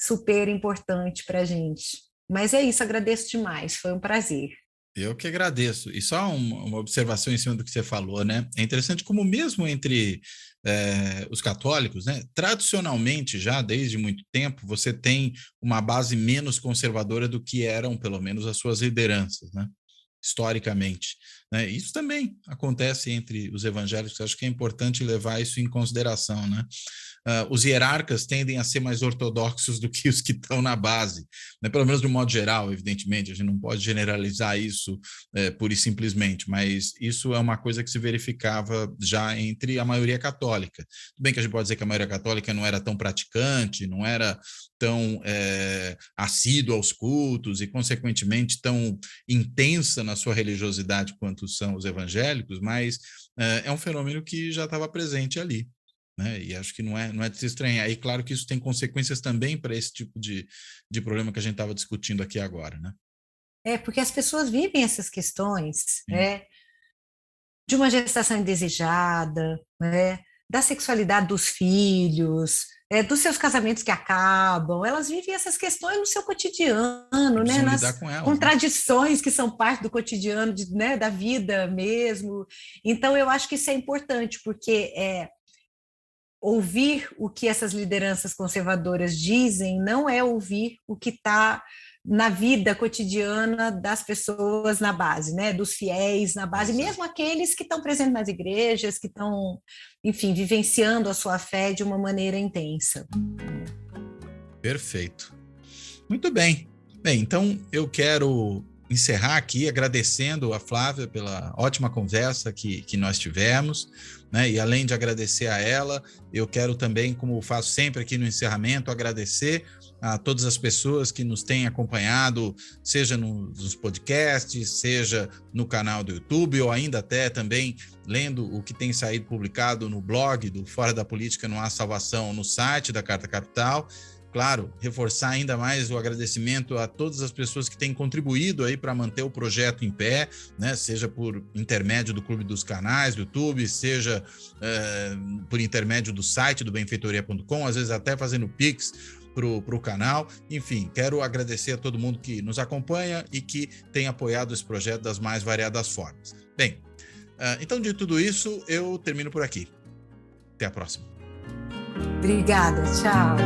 super importante para a gente. Mas é isso, agradeço demais, foi um prazer. Eu que agradeço. E só uma observação em cima do que você falou, né? É interessante como mesmo entre os católicos, né? Tradicionalmente, já desde muito tempo, você tem uma base menos conservadora do que eram, pelo menos, as suas lideranças, né? Historicamente. né? Isso também acontece entre os evangélicos, acho que é importante levar isso em consideração, né? Os hierarcas tendem a ser mais ortodoxos do que os que estão na base, né? Pelo menos de um modo geral, evidentemente, a gente não pode generalizar isso pura e simplesmente, mas isso é uma coisa que se verificava já entre a maioria católica. Tudo bem que a gente pode dizer que a maioria católica não era tão praticante, não era tão assídua aos cultos e, consequentemente, tão intensa na sua religiosidade quanto são os evangélicos, mas é um fenômeno que já estava presente ali. Né? E acho que não é de se estranhar. E claro que isso tem consequências também para esse tipo de problema que a gente estava discutindo aqui agora, né? Porque as pessoas vivem essas questões, né, de uma gestação indesejada, né, da sexualidade dos filhos, dos seus casamentos que acabam, elas vivem essas questões no seu cotidiano, né, nas contradições, né, que são parte do cotidiano, né, da vida mesmo. Então, eu acho que isso é importante, porque ouvir o que essas lideranças conservadoras dizem não é ouvir o que está na vida cotidiana das pessoas na base, né, dos fiéis na base, mesmo aqueles que estão presentes nas igrejas, que estão, enfim, vivenciando a sua fé de uma maneira intensa. Perfeito. Muito bem. Bem, então eu quero encerrar aqui agradecendo a Flávia pela ótima conversa que nós tivemos, né? E além de agradecer a ela, eu quero também, como faço sempre aqui no encerramento, agradecer a todas as pessoas que nos têm acompanhado, seja nos podcasts, seja no canal do YouTube, ou ainda até também lendo o que tem saído publicado no blog do Fora da Política Não Há Salvação, no site da Carta Capital. Claro, reforçar ainda mais o agradecimento a todas as pessoas que têm contribuído aí para manter o projeto em pé, né? Seja por intermédio do Clube dos Canais do YouTube, seja por intermédio do site do benfeitoria.com, às vezes até fazendo Pix para o canal. Enfim, quero agradecer a todo mundo que nos acompanha e que tem apoiado esse projeto das mais variadas formas. Bem, então de tudo isso, eu termino por aqui. Até a próxima. Obrigada, tchau.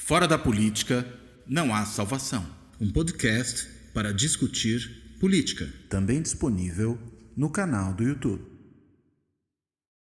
Fora da Política Não Há Salvação. Um podcast para discutir política. Também disponível no canal do YouTube.